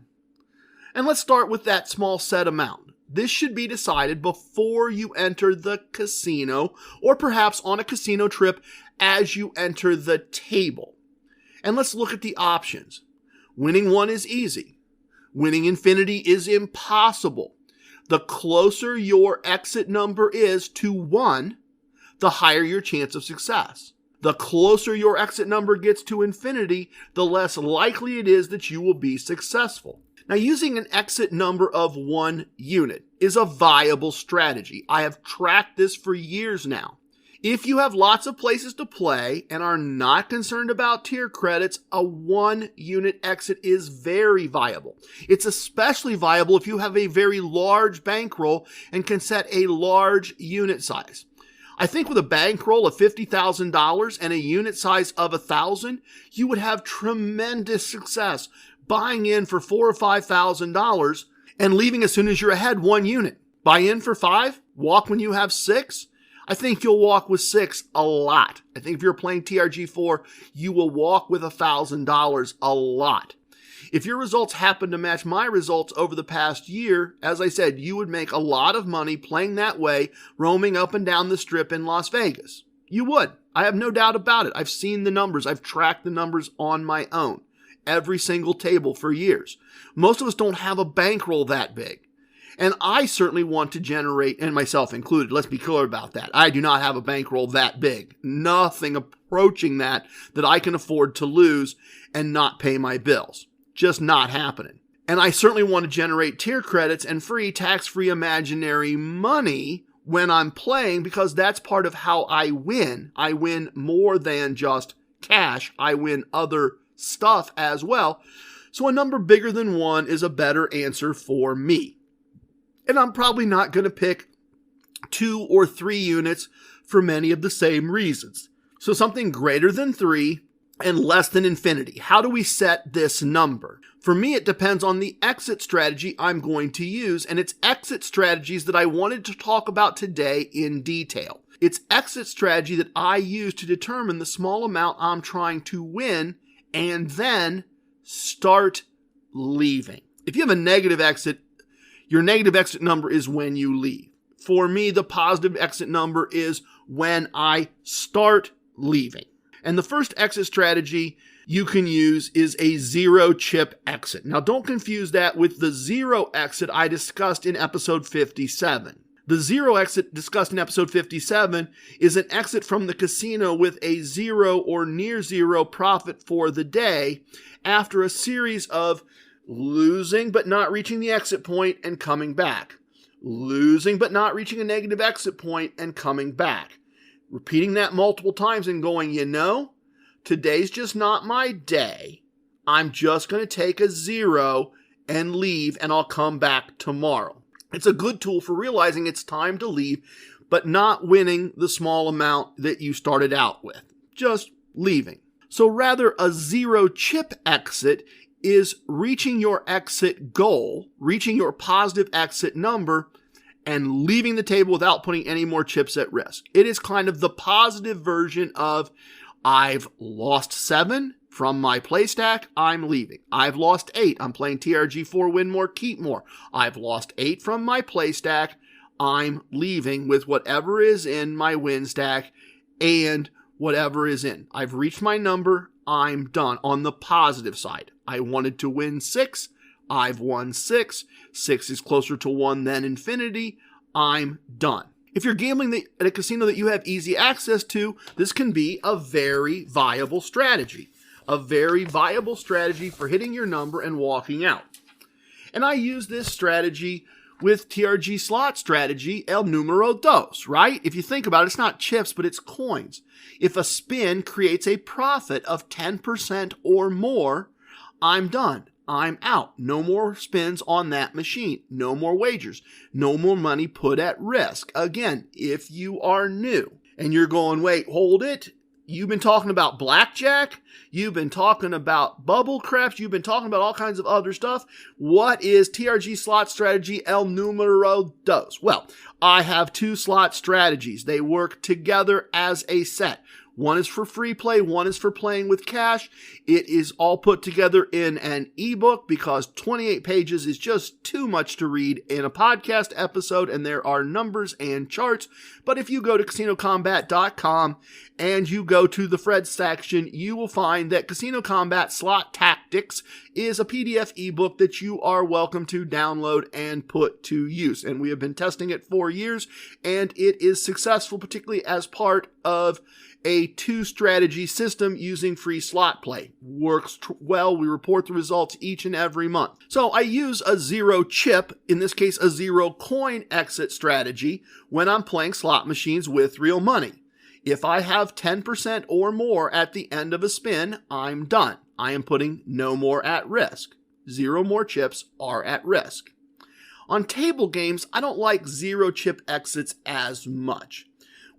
And let's start with that small set amount. This should be decided before you enter the casino, or perhaps on a casino trip as you enter the table. And let's look at the options. Winning 1 is easy. Winning infinity is impossible. The closer your exit number is to 1, the higher your chance of success. The closer your exit number gets to infinity, the less likely it is that you will be successful. Now, using an exit number of 1 unit is a viable strategy. I have tracked this for years now. If you have lots of places to play and are not concerned about tier credits, a 1 unit exit is very viable. It's especially viable if you have a very large bankroll and can set a large unit size. I think with a bankroll of $50,000 and a unit size of 1,000, you would have tremendous success. buying in for $4,000 or $5,000 and leaving as soon as you're ahead 1 unit. Buy in for 5, walk when you have 6. I think you'll walk with 6 a lot. I think if you're playing TRG4, you will walk with $1,000 a lot. If your results happen to match my results over the past year, as I said, you would make a lot of money playing that way, roaming up and down the strip in Las Vegas. You would. I have no doubt about it. I've seen the numbers. I've tracked the numbers on my own. Every single table for years. Most of us don't have a bankroll that big. And I certainly want to generate, and myself included, let's be clear about that. I do not have a bankroll that big. Nothing approaching that I can afford to lose and not pay my bills. Just not happening. And I certainly want to generate tier credits and free tax-free imaginary money when I'm playing, because that's part of how I win. I win more than just cash. I win other stuff as well. So a number bigger than 1 is a better answer for me. And I'm probably not going to pick 2 or 3 units for many of the same reasons. So something greater than 3 and less than infinity. How do we set this number? For me, it depends on the exit strategy I'm going to use, and it's exit strategies that I wanted to talk about today in detail. It's exit strategy that I use to determine the small amount I'm trying to win and then start leaving. If you have a negative exit, your negative exit number is when you leave. For me, the positive exit number is when I start leaving. And the first exit strategy you can use is a 0 chip exit. Now, don't confuse that with the 0 exit I discussed in episode 57. The 0 exit discussed in episode 57 is an exit from the casino with a 0 or near 0 profit for the day after a series of losing but not reaching the exit point and coming back. Losing but not reaching a negative exit point and coming back. Repeating that multiple times and going, today's just not my day. I'm just going to take a 0 and leave, and I'll come back tomorrow. It's a good tool for realizing it's time to leave, but not winning the small amount that you started out with. Just leaving. So rather, a 0 chip exit is reaching your exit goal, reaching your positive exit number, and leaving the table without putting any more chips at risk. It is kind of the positive version of, I've lost 7 from my play stack, I'm leaving. I've lost 8, I'm playing TRG4, win more, keep more. I've lost 8 from my play stack, I'm leaving with whatever is in my win stack and whatever is in. I've reached my number, I'm done. On the positive side, I wanted to win 6, I've won 6. 6 is closer to 1 than infinity. I'm done. If you're gambling at a casino that you have easy access to, this can be a very viable strategy. A very viable strategy for hitting your number and walking out. And I use this strategy with TRG slot strategy, el numero dos, right? If you think about it, it's not chips, but it's coins. If a spin creates a profit of 10% or more, I'm done. I'm out. No more spins on that machine. No more wagers. No more money put at risk. Again, if you are new and you're going, wait, hold it. You've been talking about blackjack. You've been talking about bubble craps. You've been talking about all kinds of other stuff. What is TRG slot strategy el numero dos? Well, I have 2 slot strategies. They work together as a set. One is for free play, one is for playing with cash. It is all put together in an ebook because 28 pages is just too much to read in a podcast episode, and there are numbers and charts. But if you go to CasinoCombat.com and you go to the Fred section, you will find that Casino Combat Slot Tactics is a PDF ebook that you are welcome to download and put to use. And we have been testing it for years, and it is successful, particularly as part of a 2-strategy system using free slot play. Works well. We report the results each and every month. So I use a 0 chip, in this case a 0 coin exit strategy, when I'm playing slot machines with real money. If I have 10% or more at the end of a spin, I'm done. I am putting no more at risk. 0 more chips are at risk. On table games, I don't like 0 chip exits as much.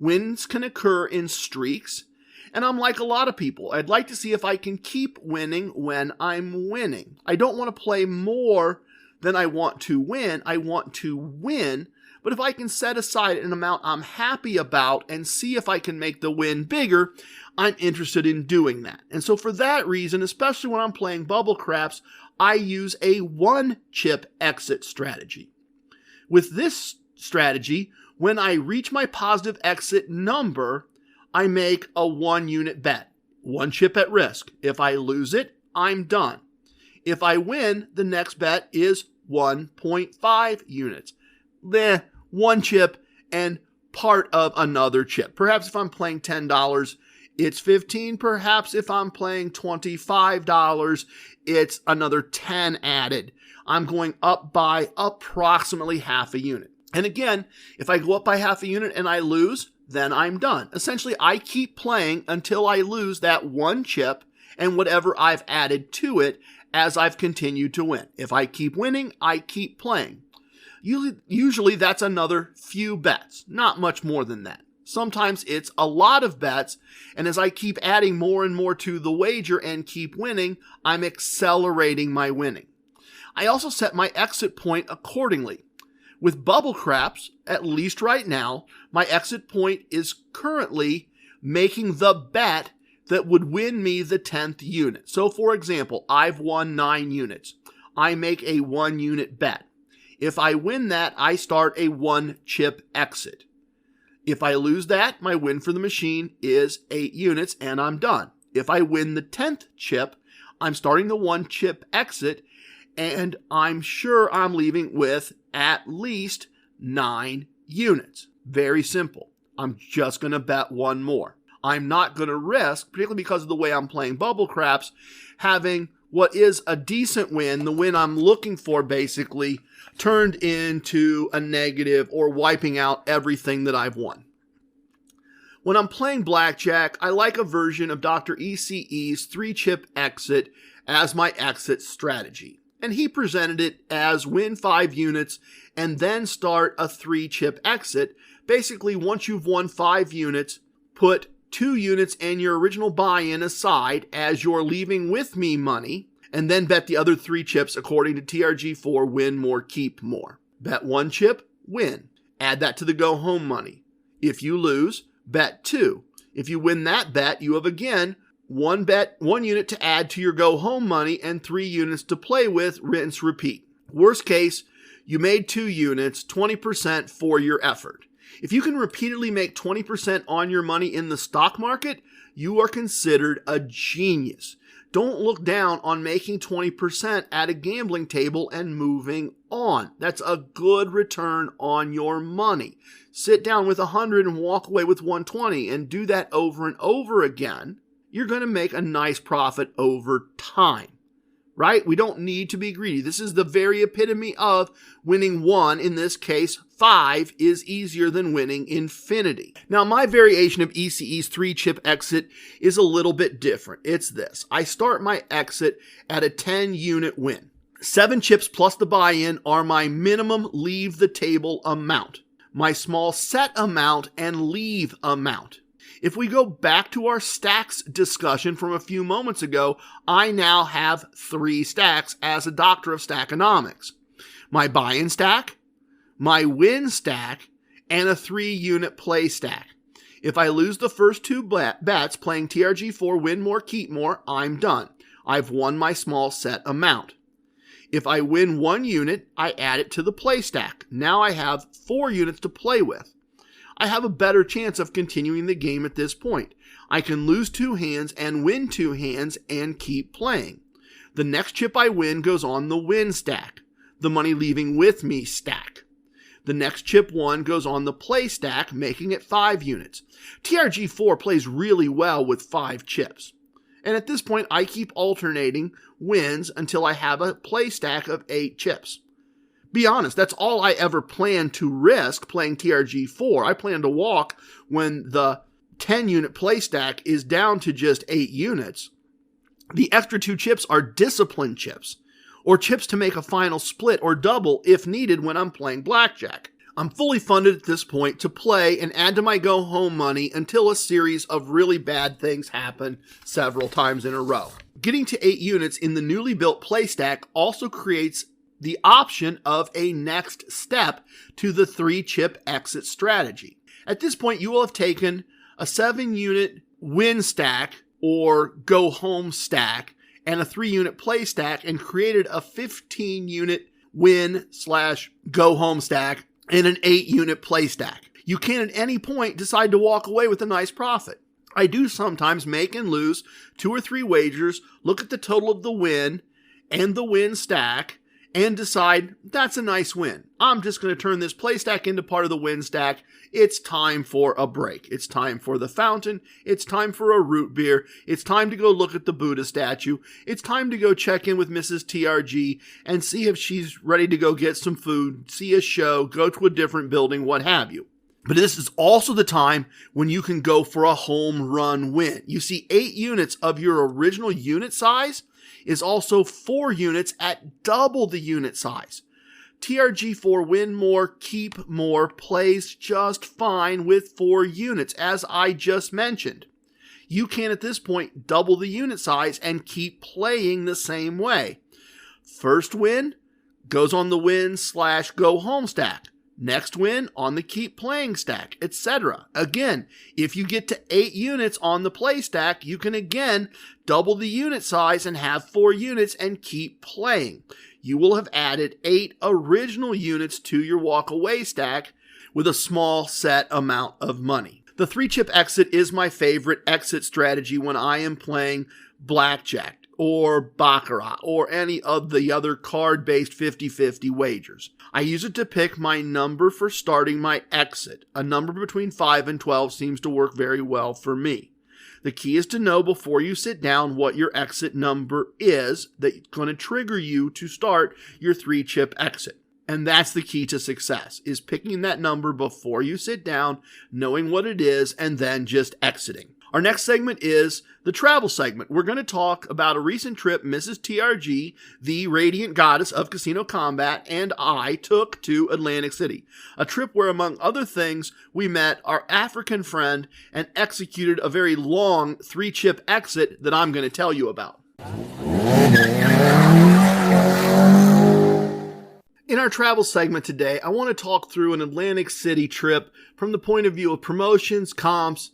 Wins can occur in streaks, And I'm like a lot of people. I'd like to see if I can keep winning when I'm winning. I don't want to play more than I want to win. I want to win. But if I can set aside an amount I'm happy about and see if I can make the win bigger, I'm interested in doing that. And so for that reason, especially when I'm playing bubble craps, I use a 1-chip exit strategy. With this strategy, when I reach my positive exit number, I make a 1-unit bet. 1 chip at risk. If I lose it, I'm done. If I win, the next bet is 1.5 units. 1 chip and part of another chip. Perhaps if I'm playing $10, it's 15. Perhaps if I'm playing $25, it's another 10 added. I'm going up by approximately half a unit. And again, if I go up by half a unit and I lose, then I'm done. Essentially, I keep playing until I lose that 1 chip and whatever I've added to it as I've continued to win. If I keep winning, I keep playing. Usually that's another few bets, not much more than that. Sometimes it's a lot of bets, and as I keep adding more and more to the wager and keep winning, I'm accelerating my winning. I also set my exit point accordingly. With bubble craps, at least right now, my exit point is currently making the bet that would win me the 10th unit. So for example, I've won 9 units. I make a 1-unit bet. If I win that, I start a 1-chip exit. If I lose that, my win for the machine is 8 units and I'm done. If I win the 10th chip, I'm starting the 1-chip exit and I'm sure I'm leaving with at least 9 units. Very simple. I'm just going to bet 1 more. I'm not going to risk, particularly because of the way I'm playing bubble craps, having what is a decent win, the win I'm looking for basically, turned into a negative or wiping out everything that I've won. When I'm playing blackjack, I like a version of Dr. ECE's 3-chip exit as my exit strategy. And he presented it as win 5 units and then start a 3-chip exit. Basically, once you've won 5 units, put 2 units and your original buy-in aside as you're leaving with me money, and then bet the other 3 chips according to TRG4, win more, keep more. Bet 1 chip, win. Add that to the go-home money. If you lose, bet 2. If you win that bet, you have again 1 unit to add to your go-home money and 3 units to play with, rinse, repeat. Worst case, you made 2 units, 20% for your effort. If you can repeatedly make 20% on your money in the stock market, you are considered a genius. Don't look down on making 20% at a gambling table and moving on. That's a good return on your money. Sit down with 100 and walk away with 120 and do that over and over again. You're going to make a nice profit over time. Right? We don't need to be greedy. This is the very epitome of winning 1, in this case 5, is easier than winning infinity. Now, my variation of ECE's 3-chip exit is a little bit different. It's this. I start my exit at a 10-unit win. 7 chips plus the buy-in are my minimum leave the table amount, my small set amount, and leave amount. If we go back to our stacks discussion from a few moments ago, I now have 3 stacks as a doctor of stackonomics. My buy-in stack, my win stack, and a 3-unit play stack. If I lose the first 2 bets playing TRG4, win more, keep more, I'm done. I've won my small set amount. If I win 1 unit, I add it to the play stack. Now I have 4 units to play with. I have a better chance of continuing the game at this point. I can lose 2 hands and win 2 hands and keep playing. The next chip I win goes on the win stack, the money leaving with me stack. The next chip won goes on the play stack, making it 5 units. TRG4 plays really well with 5 chips. And at this point, I keep alternating wins until I have a play stack of 8 chips. Be honest, that's all I ever plan to risk playing TRG4. I plan to walk when the 10-unit play stack is down to just 8 units. The extra 2 chips are discipline chips, or chips to make a final split or double if needed when I'm playing blackjack. I'm fully funded at this point to play and add to my go-home money until a series of really bad things happen several times in a row. Getting to 8 units in the newly built play stack also creates the option of a next step to the 3-chip exit strategy. At this point, you will have taken a 7-unit win stack or go-home stack and a 3-unit play stack and created a 15-unit win/go-home stack and an 8-unit play stack. You can at any point decide to walk away with a nice profit. I do sometimes make and lose 2 or 3 wagers, look at the total of the win and the win stack, and decide that's a nice win. I'm just going to turn this play stack into part of the win stack. It's time for a break. It's time for the fountain. It's time for a root beer. It's time to go look at the Buddha statue. It's time to go check in with Mrs. TRG and see if she's ready to go get some food, see a show, go to a different building, what have you. But this is also the time when you can go for a home run win. You see, 8 units of your original unit size is also 4 units at double the unit size. TRG4 win more, keep more, plays just fine with 4 units, as I just mentioned. You can at this point double the unit size and keep playing the same way. First win goes on the win/go home stack. Next win on the keep playing stack, etc. Again, if you get to 8 units on the play stack, you can again double the unit size and have 4 units and keep playing. You will have added 8 original units to your walk away stack with a small set amount of money. The 3-chip exit is my favorite exit strategy when I am playing blackjack or baccarat or any of the other card-based 50-50 wagers. I use it to pick my number for starting my exit. A number between 5 and 12 seems to work very well for me. The key is to know before you sit down what your exit number is that's going to trigger you to start your 3-chip exit. And that's the key to success, is picking that number before you sit down, knowing what it is, and then just exiting. Our next segment is the travel segment. We're going to talk about a recent trip Mrs. TRG, the radiant goddess of casino combat, and I took to Atlantic City. A trip where, among other things, we met our African friend and executed a very long 3-chip exit that I'm going to tell you about. In our travel segment today, I want to talk through an Atlantic City trip from the point of view of promotions, comps,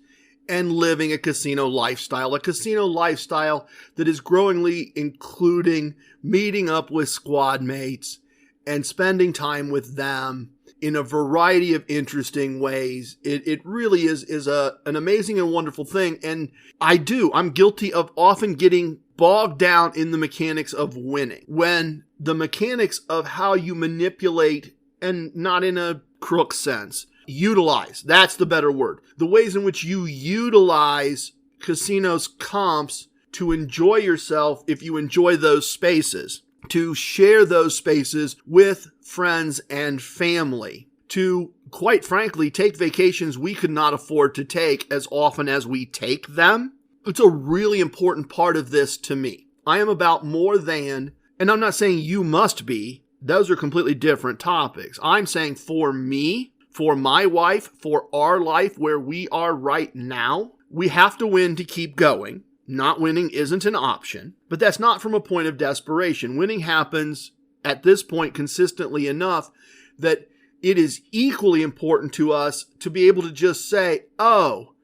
and living a casino lifestyle that is growingly including meeting up with squad mates and spending time with them in a variety of interesting ways. It really is an amazing and wonderful thing. And I'm guilty of often getting bogged down in the mechanics of winning, when the mechanics of how you manipulate, and not in a crook sense, utilize, that's the better word. The ways in which you utilize casinos' comps to enjoy yourself if you enjoy those spaces, to share those spaces with friends and family, to, quite frankly, take vacations we could not afford to take as often as we take them. It's a really important part of this to me. I am about more than, and I'm not saying you must be, those are completely different topics. I'm saying for me, for my wife, for our life where we are right now, we have to win to keep going. Not winning isn't an option, but that's not from a point of desperation. Winning happens at this point consistently enough that it is equally important to us to be able to just say, oh,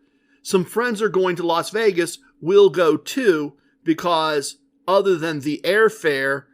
some friends are going to Las Vegas, we'll go too, because other than the airfare,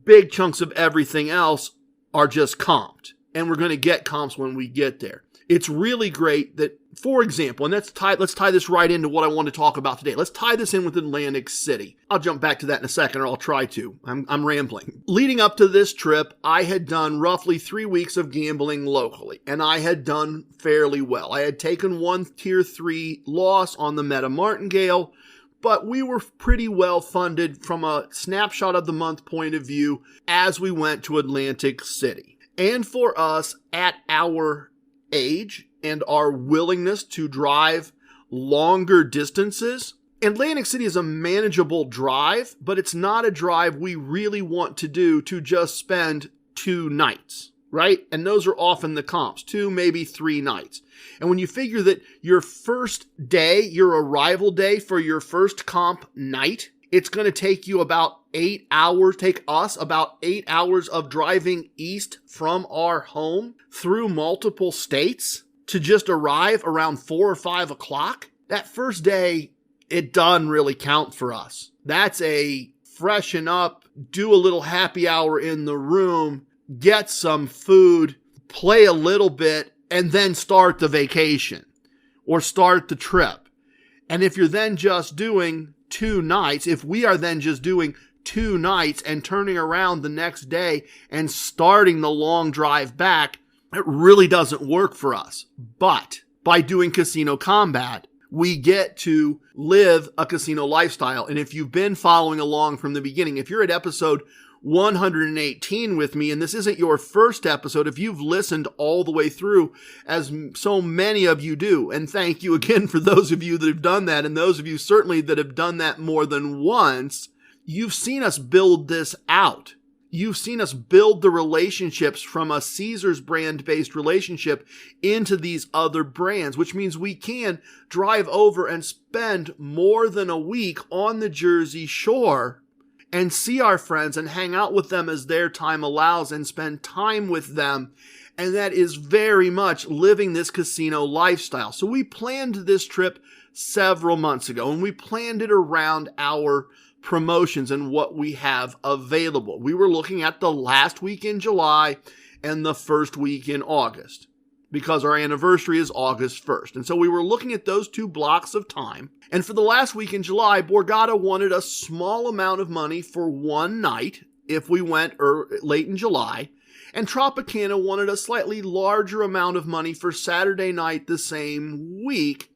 big chunks of everything else are just comped. And we're going to get comps when we get there. It's really great that, for example, and let's tie this right into what I want to talk about today. Let's tie this in with Atlantic City. I'll jump back to that in a second, or I'll try to. I'm rambling. Leading up to this trip, I had done roughly 3 weeks of gambling locally, and I had done fairly well. I had taken one Tier 3 loss on the Meta Martingale, but we were pretty well funded from a snapshot of the month point of view as we went to Atlantic City. And for us, at our age and our willingness to drive longer distances, Atlantic City is a manageable drive, but it's not a drive we really want to do to just spend 2 nights, right? And those are often the comps, 2, maybe 3 nights. And when you figure that your first day, your arrival day for your first comp night, it's going to take you about 8 hours, take us about 8 hours of driving east from our home through multiple states to just arrive around 4 or 5 o'clock. That first day, it doesn't really count for us. That's a freshen up, do a little happy hour in the room, get some food, play a little bit, and then start the vacation or start the trip. And if you're then just doing 2 nights, if we are then just doing 2 nights and turning around the next day and starting the long drive back, it really doesn't work for us. But by doing Casino Combat, we get to live a casino lifestyle. And if you've been following along from the beginning, if you're at episode 118 with me, and this isn't your first episode, if you've listened all the way through, as so many of you do, and thank you again for those of you that have done that, and those of you certainly that have done that more than once, you've seen us build this out. You've seen us build the relationships from a Caesars brand-based relationship into these other brands, which means we can drive over and spend more than a week on the Jersey Shore and see our friends and hang out with them as their time allows and spend time with them. And that is very much living this casino lifestyle. So we planned this trip several months ago, and we planned it around our promotions and what we have available. We were looking at the last week in July and the first week in August because our anniversary is August 1st. And so we were looking at those 2 blocks of time. And for the last week in July, Borgata wanted a small amount of money for 1 night if we went late in July. And Tropicana wanted a slightly larger amount of money for Saturday night the same week,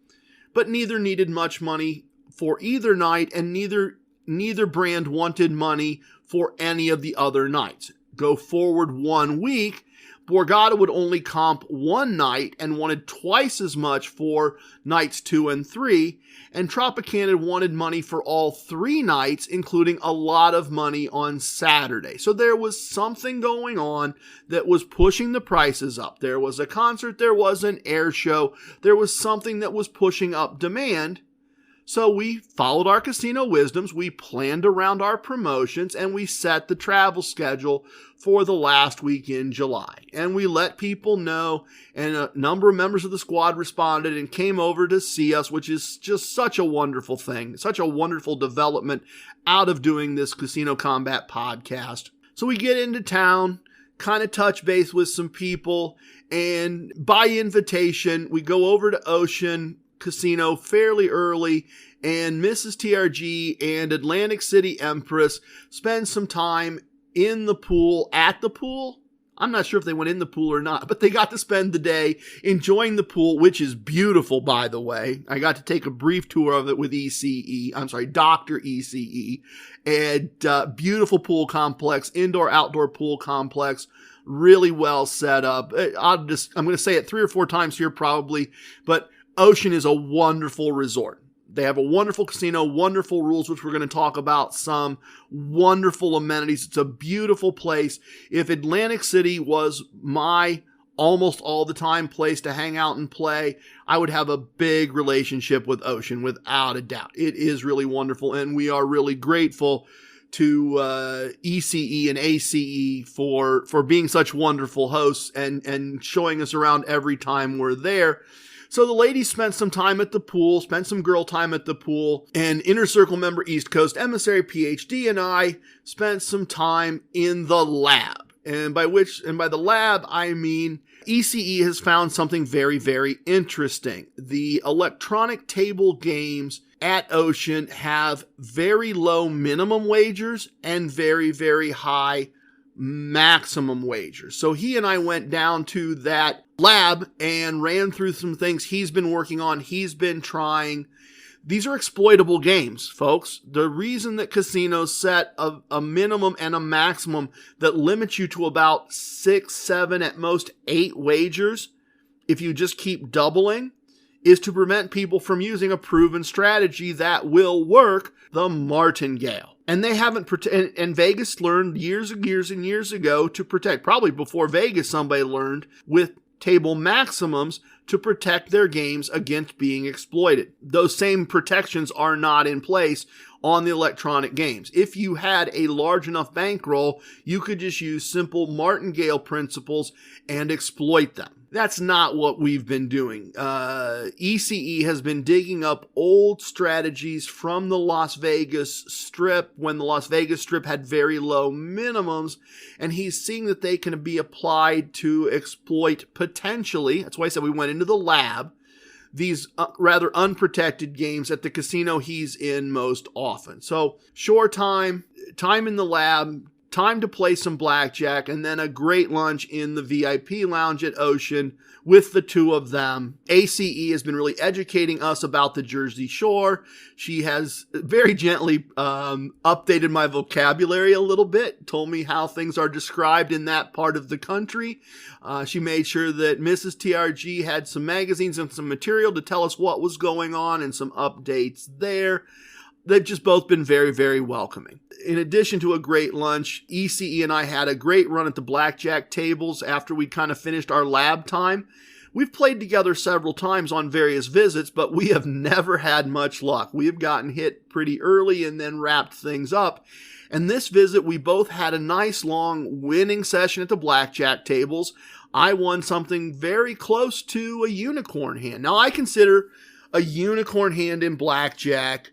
but neither needed much money for either night, and neither brand wanted money for any of the other nights. Go forward 1 week, Borgata would only comp 1 night and wanted twice as much for nights 2 and 3, and Tropicana wanted money for all 3 nights, including a lot of money on Saturday. So there was something going on that was pushing the prices up. There was a concert, there was an air show, there was something that was pushing up demand. So we followed our casino wisdoms, we planned around our promotions, and we set the travel schedule for the last week in July. And we let people know, and a number of members of the squad responded and came over to see us, which is just such a wonderful thing, such a wonderful development out of doing this Casino Combat podcast. So we get into town, kind of touch base with some people, and by invitation, we go over to Ocean Casino fairly early, and Mrs. TRG and Atlantic City Empress spend some time in the pool, at the pool. I'm not sure if they went in the pool or not, but they got to spend the day enjoying the pool, which is beautiful, by the way. I got to take a brief tour of it with Dr. ECE, and beautiful pool complex, indoor-outdoor pool complex, really well set up. I'm going to say it 3 or 4 times here probably, but Ocean is a wonderful resort. They have a wonderful casino, wonderful rules, which we're going to talk about, some wonderful amenities. It's a beautiful place. If Atlantic City was my almost all the time place to hang out and play, I would have a big relationship with Ocean, without a doubt. It is really wonderful, and we are really grateful to ECE and ACE for being such wonderful hosts and showing us around every time we're there. So the ladies spent some time at the pool, spent some girl time at the pool, and Inner Circle member East Coast Emissary PhD and I spent some time in the lab. And by the lab, I mean ECE has found something very, very interesting. The electronic table games at Ocean have very low minimum wagers and very, very high maximum wagers. So he and I went down to that lab and ran through some things he's been working on, he's been trying. These are exploitable games, folks. The reason that casinos set a minimum and a maximum that limits you to about 6, 7, at most 8 wagers, if you just keep doubling, is to prevent people from using a proven strategy that will work, the martingale. And they haven't, and Vegas learned years and years and years ago to protect, probably before Vegas, somebody learned with table maximums to protect their games against being exploited. Those same protections are not in place on the electronic games. If you had a large enough bankroll, you could just use simple martingale principles and exploit them. That's not what we've been doing. ECE has been digging up old strategies from the Las Vegas Strip when the Las Vegas Strip had very low minimums, and he's seeing that they can be applied to exploit potentially, that's why I said we went into the lab, these rather unprotected games at the casino he's in most often. So shore time in the lab, time to play some blackjack, and then a great lunch in the VIP lounge at Ocean with the two of them. ACE has been really educating us about the Jersey Shore. She has very gently updated my vocabulary a little bit, told me how things are described in that part of the country. She made sure that Mrs. TRG had some magazines and some material to tell us what was going on and some updates there. They've just both been very, very welcoming. In addition to a great lunch, ECE and I had a great run at the blackjack tables after we kind of finished our lab time. We've played together several times on various visits, but we have never had much luck. We have gotten hit pretty early and then wrapped things up. And this visit, we both had a nice long winning session at the blackjack tables. I won something very close to a unicorn hand. Now, I consider a unicorn hand in blackjack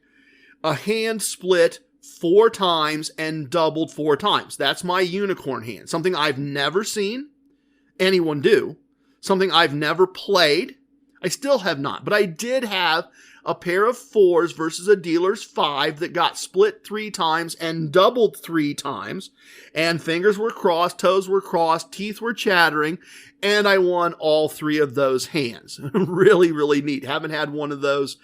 a hand split 4 times and doubled 4 times. That's my unicorn hand. Something I've never seen anyone do. Something I've never played. I still have not. But I did have a pair of 4s versus a dealer's 5 that got split 3 times and doubled 3 times. And fingers were crossed, toes were crossed, teeth were chattering. And I won all 3 of those hands. Really, really neat. Haven't had one of those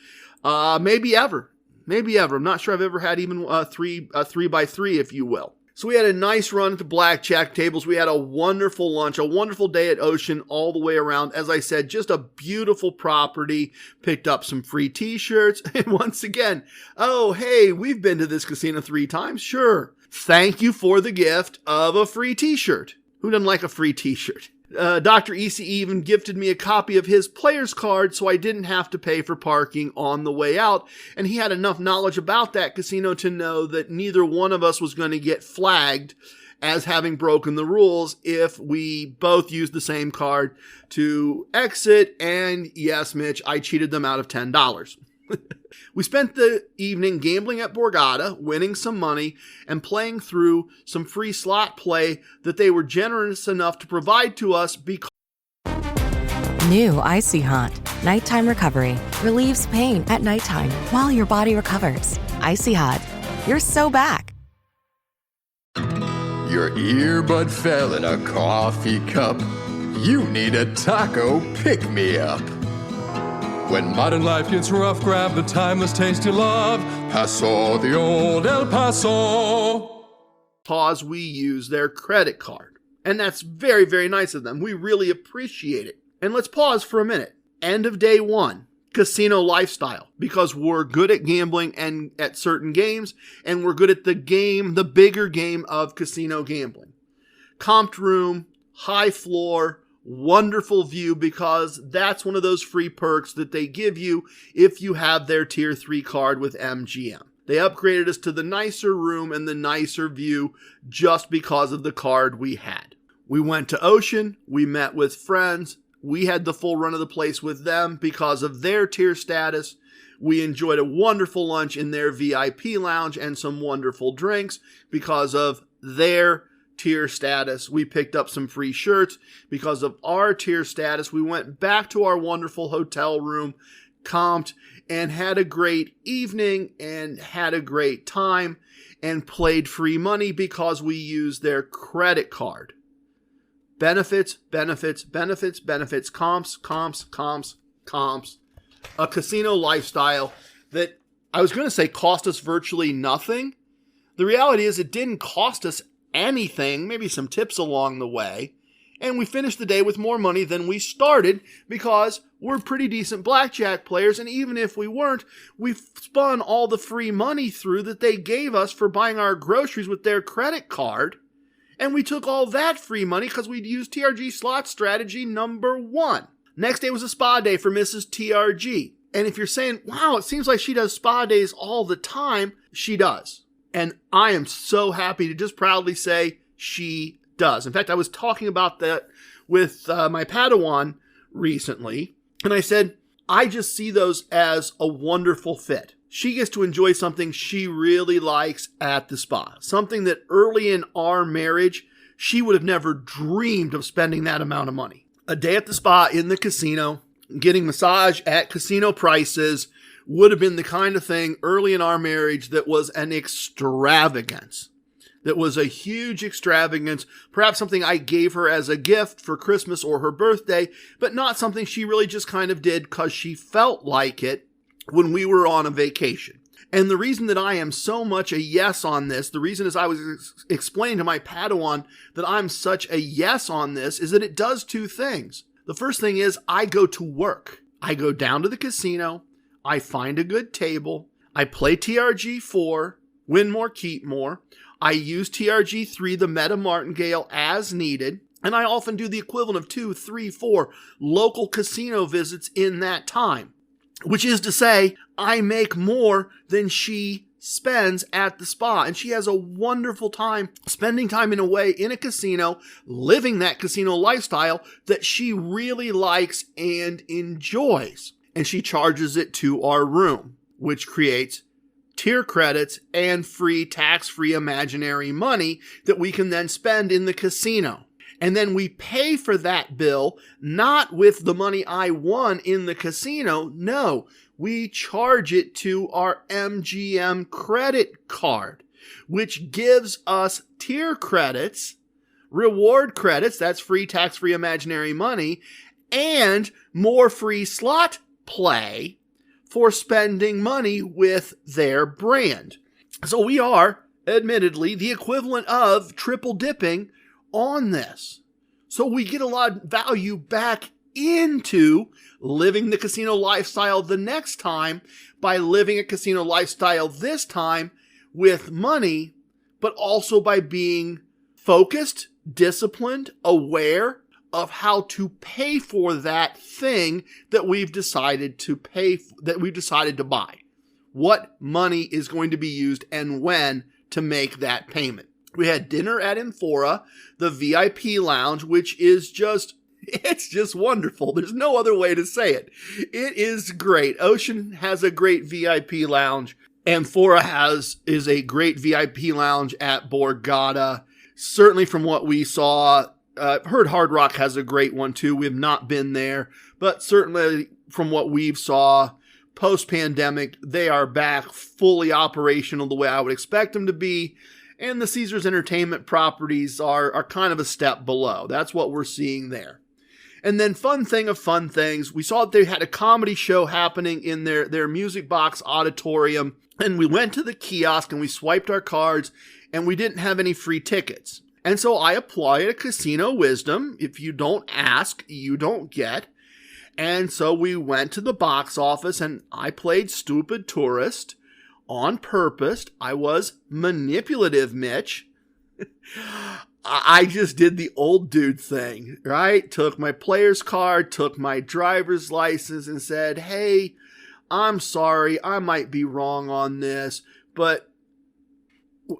maybe ever. Maybe ever. I'm not sure I've ever had even a 3x3, if you will. So we had a nice run at the blackjack tables. We had a wonderful lunch, a wonderful day at Ocean all the way around. As I said, just a beautiful property. Picked up some free t-shirts. And once again, oh, hey, we've been to this casino 3 times. Sure. Thank you for the gift of a free t-shirt. Who doesn't like a free t-shirt? Dr. ECE even gifted me a copy of his player's card so I didn't have to pay for parking on the way out. And he had enough knowledge about that casino to know that neither one of us was going to get flagged as having broken the rules if we both used the same card to exit. And yes, Mitch, I cheated them out of $10. We spent the evening gambling at Borgata, winning some money, and playing through some free slot play that they were generous enough to provide to us because... New Icy Hot. Nighttime recovery. Relieves pain at nighttime while your body recovers. Icy Hot. You're so back. Your earbud fell in a coffee cup. You need a taco pick-me-up. When modern life gets rough, grab the timeless taste you love. Paso, the old El Paso. Pause, we use their credit card. And that's very, very nice of them. We really appreciate it. And let's pause for a minute. End of day 1. Casino lifestyle. Because we're good at gambling and at certain games. And we're good at the game, the bigger game of casino gambling. Comped room, high floor, wonderful view, because that's one of those free perks that they give you if you have their tier 3 card with MGM. They upgraded us to the nicer room and the nicer view just because of the card we had. We went to Ocean. We met with friends. We had the full run of the place with them because of their tier status. We enjoyed a wonderful lunch in their VIP lounge and some wonderful drinks because of their tier status. We picked up some free shirts because of our tier status. We went back to our wonderful hotel room, comped, and had a great evening and had a great time and played free money because we used their credit card. Benefits, benefits, benefits, benefits, comps, comps, comps, comps. A casino lifestyle that I was going to say cost us virtually nothing. The reality is it didn't cost us anything, maybe some tips along the way, And we finished the day with more money than we started because we're pretty decent blackjack players. And even if we weren't, we spun all the free money through that they gave us for buying our groceries with their credit card. And we took all that free money because we'd used TRG slot strategy number 1. Next day was a spa day for Mrs. TRG. And if you're saying, wow, it seems like she does spa days all the time, she does. And I am so happy to just proudly say she does. In fact, I was talking about that with my Padawan recently, and I said, I just see those as a wonderful fit. She gets to enjoy something she really likes at the spa, something that early in our marriage, she would have never dreamed of spending that amount of money. A day at the spa in the casino, getting massage at casino prices would have been the kind of thing early in our marriage that was an extravagance. That was a huge extravagance, perhaps something I gave her as a gift for Christmas or her birthday, but not something she really just kind of did because she felt like it when we were on a vacation. And the reason that I am so much a yes on this, the reason as I was explaining to my Padawan that I'm such a yes on this, is that it does two things. The first thing is I go to work. I go down to the casino, I find a good table, I play TRG4, win more, keep more. I use TRG3, the meta martingale, as needed, and I often do the equivalent of 2, 3, 4 local casino visits in that time, which is to say, I make more than she spends at the spa, and she has a wonderful time spending time in a way in a casino, living that casino lifestyle that she really likes and enjoys, and she charges it to our room, which creates tier credits and free tax-free imaginary money that we can then spend in the casino. And then we pay for that bill, not with the money I won in the casino. No, we charge it to our MGM credit card, which gives us tier credits, reward credits, that's free tax-free imaginary money, and more free slot play for spending money with their brand. So we are, admittedly, the equivalent of triple dipping on this. So we get a lot of value back into living the casino lifestyle the next time by living a casino lifestyle this time with money, but also by being focused, disciplined, aware of how to pay for that thing that we've decided to buy. What money is going to be used and when to make that payment. We had dinner at Amphora, the VIP lounge, which is it's just wonderful. There's no other way to say it. It is great. Ocean has a great VIP lounge. Amphora is a great VIP lounge at Borgata. Certainly from what we saw, heard Hard Rock has a great one too. We have not been there, but certainly from what we've saw post-pandemic, they are back fully operational the way I would expect them to be. And the Caesars Entertainment properties are kind of a step below. That's what we're seeing there. And then fun thing of fun things, we saw that they had a comedy show happening in their Music Box auditorium. And we went to the kiosk and we swiped our cards and we didn't have any free tickets. And so I applied a casino wisdom. If you don't ask, you don't get. And so we went to the box office and I played stupid tourist on purpose. I was manipulative, Mitch. I just did the old dude thing, right? Took my player's card, took my driver's license and said, hey, I'm sorry, I might be wrong on this, but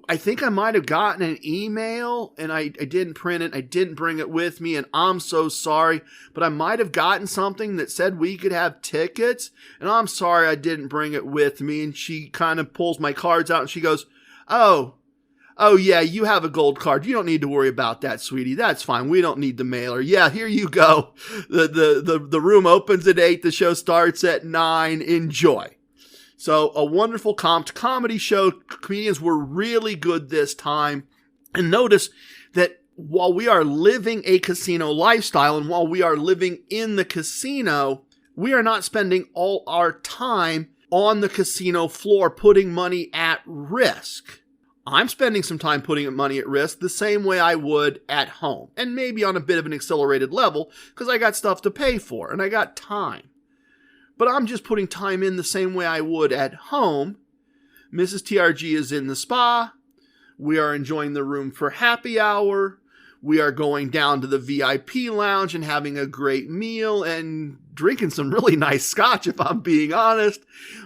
I think I might have gotten an email and I didn't print it. I didn't bring it with me and I'm so sorry, but I might have gotten something that said we could have tickets and I'm sorry I didn't bring it with me. And she kind of pulls my cards out and she goes, oh yeah, you have a gold card. You don't need to worry about that, sweetie. That's fine. We don't need the mailer. Yeah, here you go. The room opens at 8. The show starts at 9. Enjoy. So a wonderful comedy show. Comedians were really good this time. And notice that while we are living a casino lifestyle and while we are living in the casino, we are not spending all our time on the casino floor putting money at risk. I'm spending some time putting money at risk the same way I would at home, and maybe on a bit of an accelerated level because I got stuff to pay for and I got time. But I'm just putting time in the same way I would at home. Mrs. TRG is in the spa. We are enjoying the room for happy hour. We are going down to the VIP lounge and having a great meal and drinking some really nice scotch, if I'm being honest.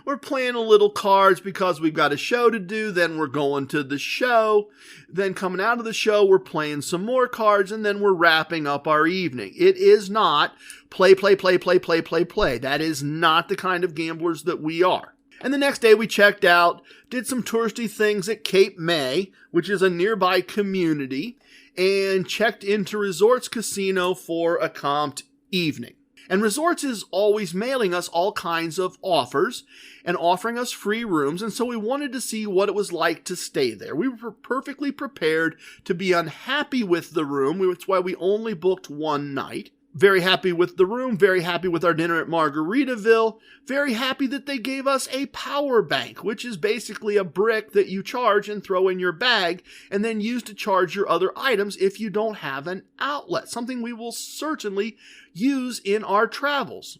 We're playing a little cards because we've got a show to do. Then we're going to the show. Then coming out of the show, we're playing some more cards, and then we're wrapping up our evening. It is not play. That is not the kind of gamblers that we are. And the next day we checked out, did some touristy things at Cape May, which is a nearby community, and checked into Resorts Casino for a comped evening. And Resorts is always mailing us all kinds of offers and offering us free rooms, and so we wanted to see what it was like to stay there. We were perfectly prepared to be unhappy with the room. That's why we only booked one night. Very happy with the room, very happy with our dinner at Margaritaville, very happy that they gave us a power bank, which is basically a brick that you charge and throw in your bag and then use to charge your other items if you don't have an outlet, something we will certainly use in our travels.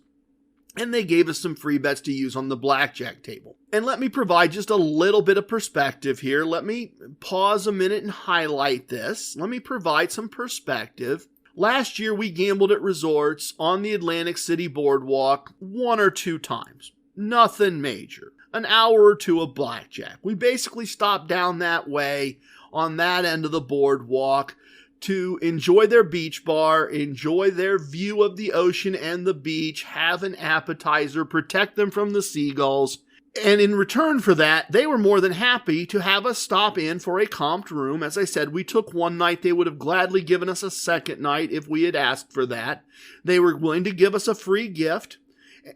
And they gave us some free bets to use on the blackjack table. And let me provide just a little bit of perspective here. Let me pause a minute and highlight this. Let me provide some perspective. Last year, we gambled at Resorts on the Atlantic City Boardwalk 1 or 2 times. Nothing major. An hour or two of blackjack. We basically stopped down that way on that end of the boardwalk to enjoy their beach bar, enjoy their view of the ocean and the beach, have an appetizer, protect them from the seagulls. And in return for that, they were more than happy to have us stop in for a comped room. As I said, we took one night. They would have gladly given us a second night if we had asked for that. They were willing to give us a free gift,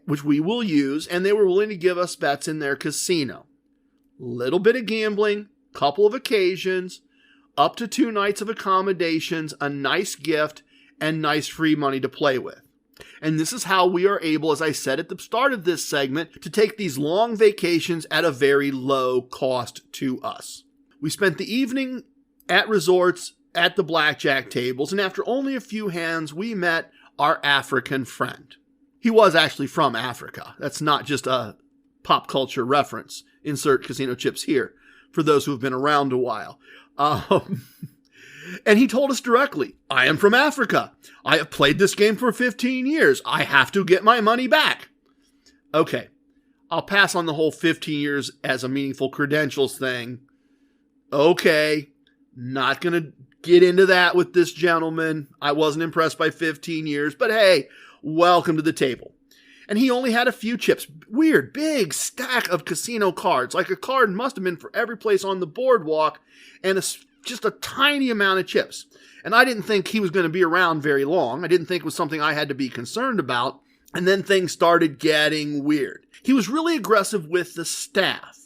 which we will use, and they were willing to give us bets in their casino. Little bit of gambling, couple of occasions, up to 2 nights of accommodations, a nice gift, and nice free money to play with. And this is how we are able, as I said at the start of this segment, to take these long vacations at a very low cost to us. We spent the evening at Resorts at the blackjack tables, and after only a few hands, we met our African friend. He was actually from Africa. That's not just a pop culture reference. Insert casino chips here for those who have been around a while. And he told us directly, I am from Africa. I have played this game for 15 years. I have to get my money back. Okay, I'll pass on the whole 15 years as a meaningful credentials thing. Okay, not going to get into that with this gentleman. I wasn't impressed by 15 years, but hey, welcome to the table. And he only had a few chips. Weird, big stack of casino cards. Like a card must have been for every place on the boardwalk, and just a tiny amount of chips. And I didn't think he was going to be around very long. I didn't think it was something I had to be concerned about. And then things started getting weird. He was really aggressive with the staff.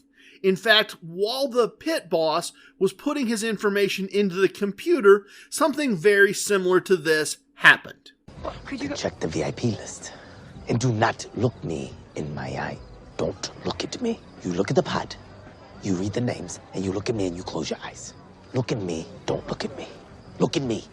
In fact, while the pit boss was putting his information into the computer, something very similar to this happened. Could you check the VIP list? And do not look me in my eye. Don't look at me. You look at the pad, you read the names, and you look at me and you close your eyes. Look at me. Don't look at me. Look at me.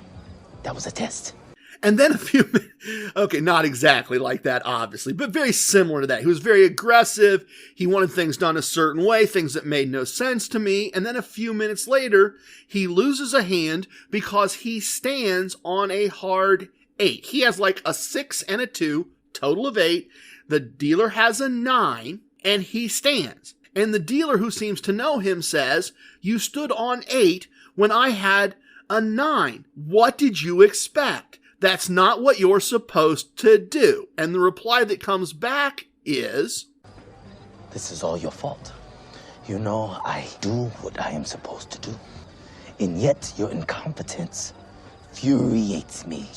That was a test. And then a few minutes, okay, not exactly like that, obviously, but very similar to that. He was very aggressive. He wanted things done a certain way, things that made no sense to me. And then a few minutes later, he loses a hand because he stands on a hard 8. He has like a 6 and a 2, total of 8. The dealer has a 9, and he stands. And the dealer, who seems to know him, says, "You stood on 8 when I had a 9. What did you expect? That's not what you're supposed to do." And the reply that comes back is, "This is all your fault. You know, I do what I am supposed to do. And yet your incompetence infuriates me."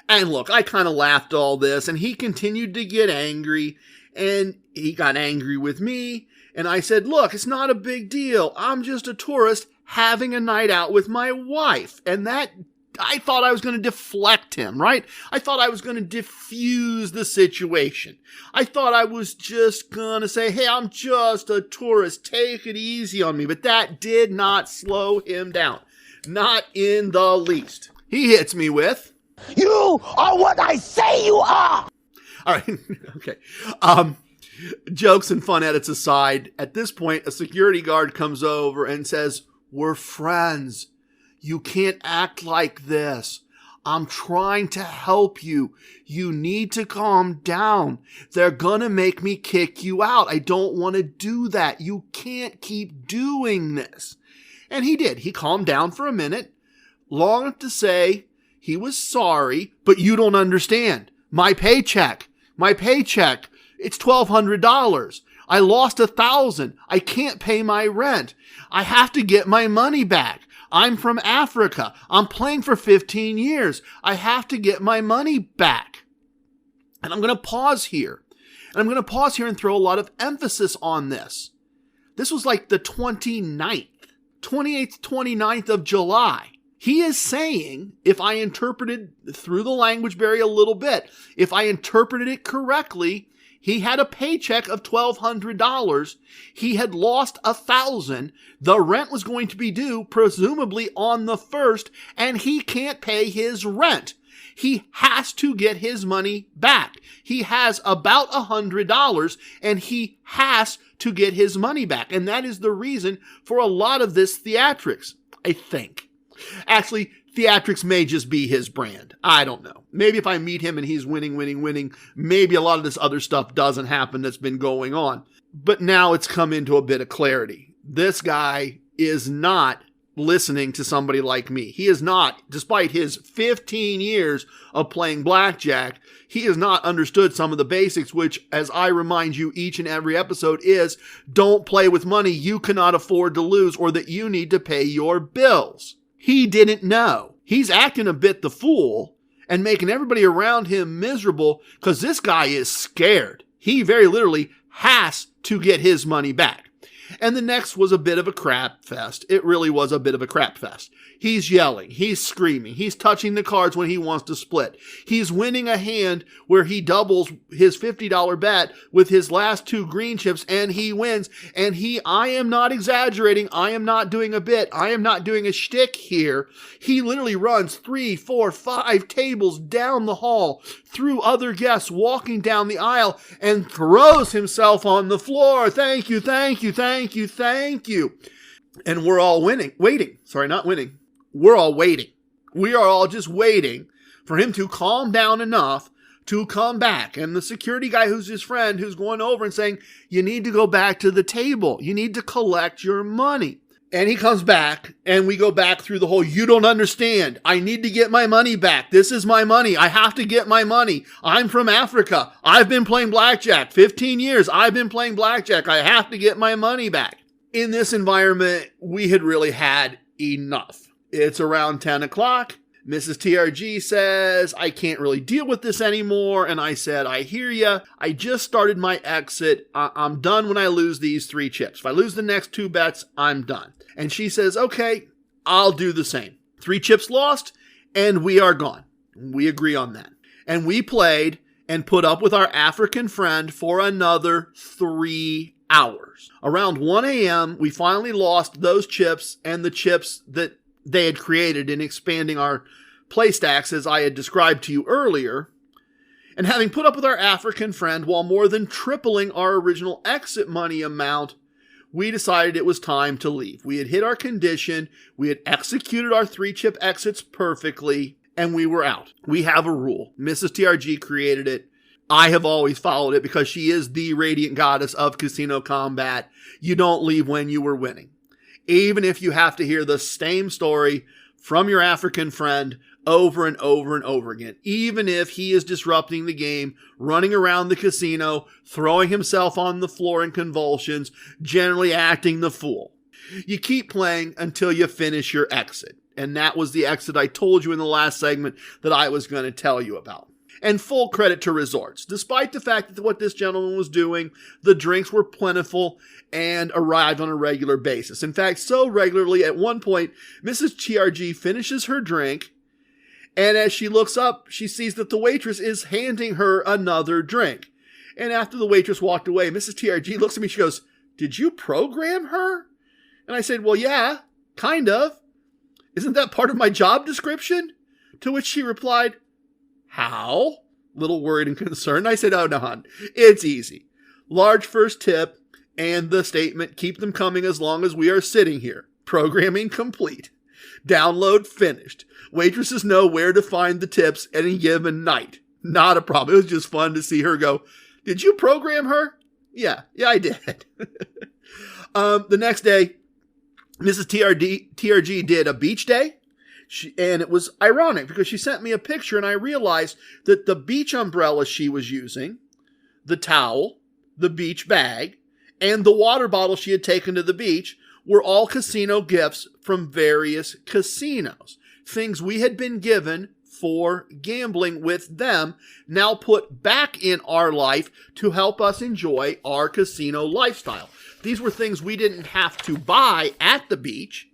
And look, I kind of laughed all this, and he continued to get angry, and he got angry with me. And I said, look, it's not a big deal. I'm just a tourist having a night out with my wife. And that I thought I was going to deflect him, right? I thought I was going to diffuse the situation. I thought I was just going to say, hey, I'm just a tourist. Take it easy on me. But that did not slow him down. Not in the least. He hits me with, "You are what I say you are!" All right. Okay. Jokes and fun edits aside, at this point, a security guard comes over and says, "We're friends. You can't act like this. I'm trying to help you. You need to calm down. They're gonna make me kick you out. I don't want to do that. You can't keep doing this." And he did. He calmed down for a minute, long enough to say he was sorry, but you don't understand. My paycheck, it's $1,200. I lost $1,000. I can't pay my rent. I have to get my money back. I'm from Africa. I'm playing for 15 years. I have to get my money back. And I'm going to pause here. And throw a lot of emphasis on this. This was like the 28th, 29th of July. He is saying, if I interpreted through the language barrier a little bit, if I interpreted it correctly, he had a paycheck of $1,200. He had lost $1,000. The rent was going to be due, presumably on the 1st, and he can't pay his rent. He has to get his money back. He has about $100, and he has to get his money back. And that is the reason for a lot of this theatrics, I think. Actually, theatrics may just be his brand. I don't know. Maybe if I meet him and he's winning, maybe a lot of this other stuff doesn't happen that's been going on. But now it's come into a bit of clarity. This guy is not listening to somebody like me. He is not, despite his 15 years of playing blackjack, he has not understood some of the basics, which, as I remind you each and every episode, is don't play with money you cannot afford to lose or that you need to pay your bills. He didn't know. He's acting a bit the fool and making everybody around him miserable because this guy is scared. He very literally has to get his money back. And the next was a bit of a crap fest. It really was a bit of a crap fest. He's yelling. He's screaming. He's touching the cards when he wants to split. He's winning a hand where he doubles his $50 bet with his last 2 green chips and he wins. And I am not exaggerating. I am not doing a bit. I am not doing a shtick here. He literally runs 3, 4, 5 tables down the hall through other guests walking down the aisle and throws himself on the floor. Thank you, thank you, thank you, thank you. And we're all waiting. Sorry, not winning. We're all waiting. We are all just waiting for him to calm down enough to come back. And the security guy who's his friend who's going over and saying, you need to go back to the table. You need to collect your money. And he comes back and we go back through the whole, you don't understand. I need to get my money back. This is my money. I have to get my money. I'm from Africa. I've been playing blackjack. 15 years. I've been playing blackjack. I have to get my money back. In this environment, we had really had enough. It's around 10 o'clock. Mrs. TRG says, I can't really deal with this anymore. And I said, I hear ya. I just started my exit. I'm done when I lose these 3 chips. If I lose the next 2 bets, I'm done. And she says, okay, I'll do the same. 3 chips lost, and we are gone. We agree on that. And we played and put up with our African friend for another 3 hours. Around 1 a.m., we finally lost those chips and the chips that they had created in expanding our play stacks as I had described to you earlier. And having put up with our African friend while more than tripling our original exit money amount, we decided it was time to leave. We had hit our condition, we had executed our 3-chip exits perfectly, and we were out. We have a rule. Mrs. TRG created it. I have always followed it because she is the radiant goddess of casino combat. You don't leave when you were winning. Even if you have to hear the same story from your African friend over and over and over again. Even if he is disrupting the game, running around the casino, throwing himself on the floor in convulsions, generally acting the fool. You keep playing until you finish your exit. And that was the exit I told you in the last segment that I was going to tell you about. And full credit to Resorts. Despite the fact that what this gentleman was doing, the drinks were plentiful and arrived on a regular basis. In fact, so regularly at one point, Mrs. TRG finishes her drink And as she looks up, she sees that the waitress is handing her another drink. And after the waitress walked away, Mrs. TRG looks at me, she goes, "Did you program her?" And I said, "Well, yeah, kind of. Isn't that part of my job description?" To which she replied, "How?" Little worried and concerned. I said, "Oh, no, hon, it's easy. Large first tip and the statement, 'Keep them coming as long as we are sitting here.' Programming complete. Download finished. Waitresses know where to find the tips any given night." Not a problem. It was just fun to see her go, "Did you program her?" Yeah, I did. The next day, Mrs. TRG did a beach day. And it was ironic because she sent me a picture and I realized that the beach umbrella she was using, the towel, the beach bag, and the water bottle she had taken to the beach were all casino gifts from various casinos. Things we had been given for gambling with them, now put back in our life to help us enjoy our casino lifestyle. These were things we didn't have to buy at the beach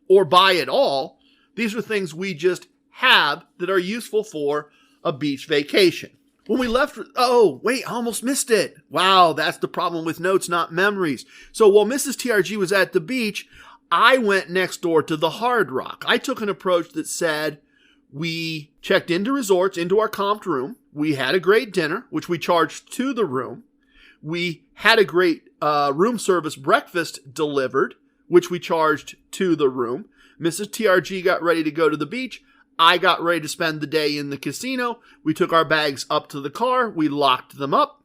or buy at all. These are things we just have that are useful for a beach vacation. When we left, oh, wait, I almost missed it. Wow, that's the problem with notes, not memories. So while Mrs. TRG was at the beach, I went next door to the Hard Rock. I took an approach that said we checked into resorts, into our comped room. We had a great dinner, which we charged to the room. We had a great room service breakfast delivered, which we charged to the room. Mrs. TRG got ready to go to the beach. I got ready to spend the day in the casino. We took our bags up to the car. We locked them up.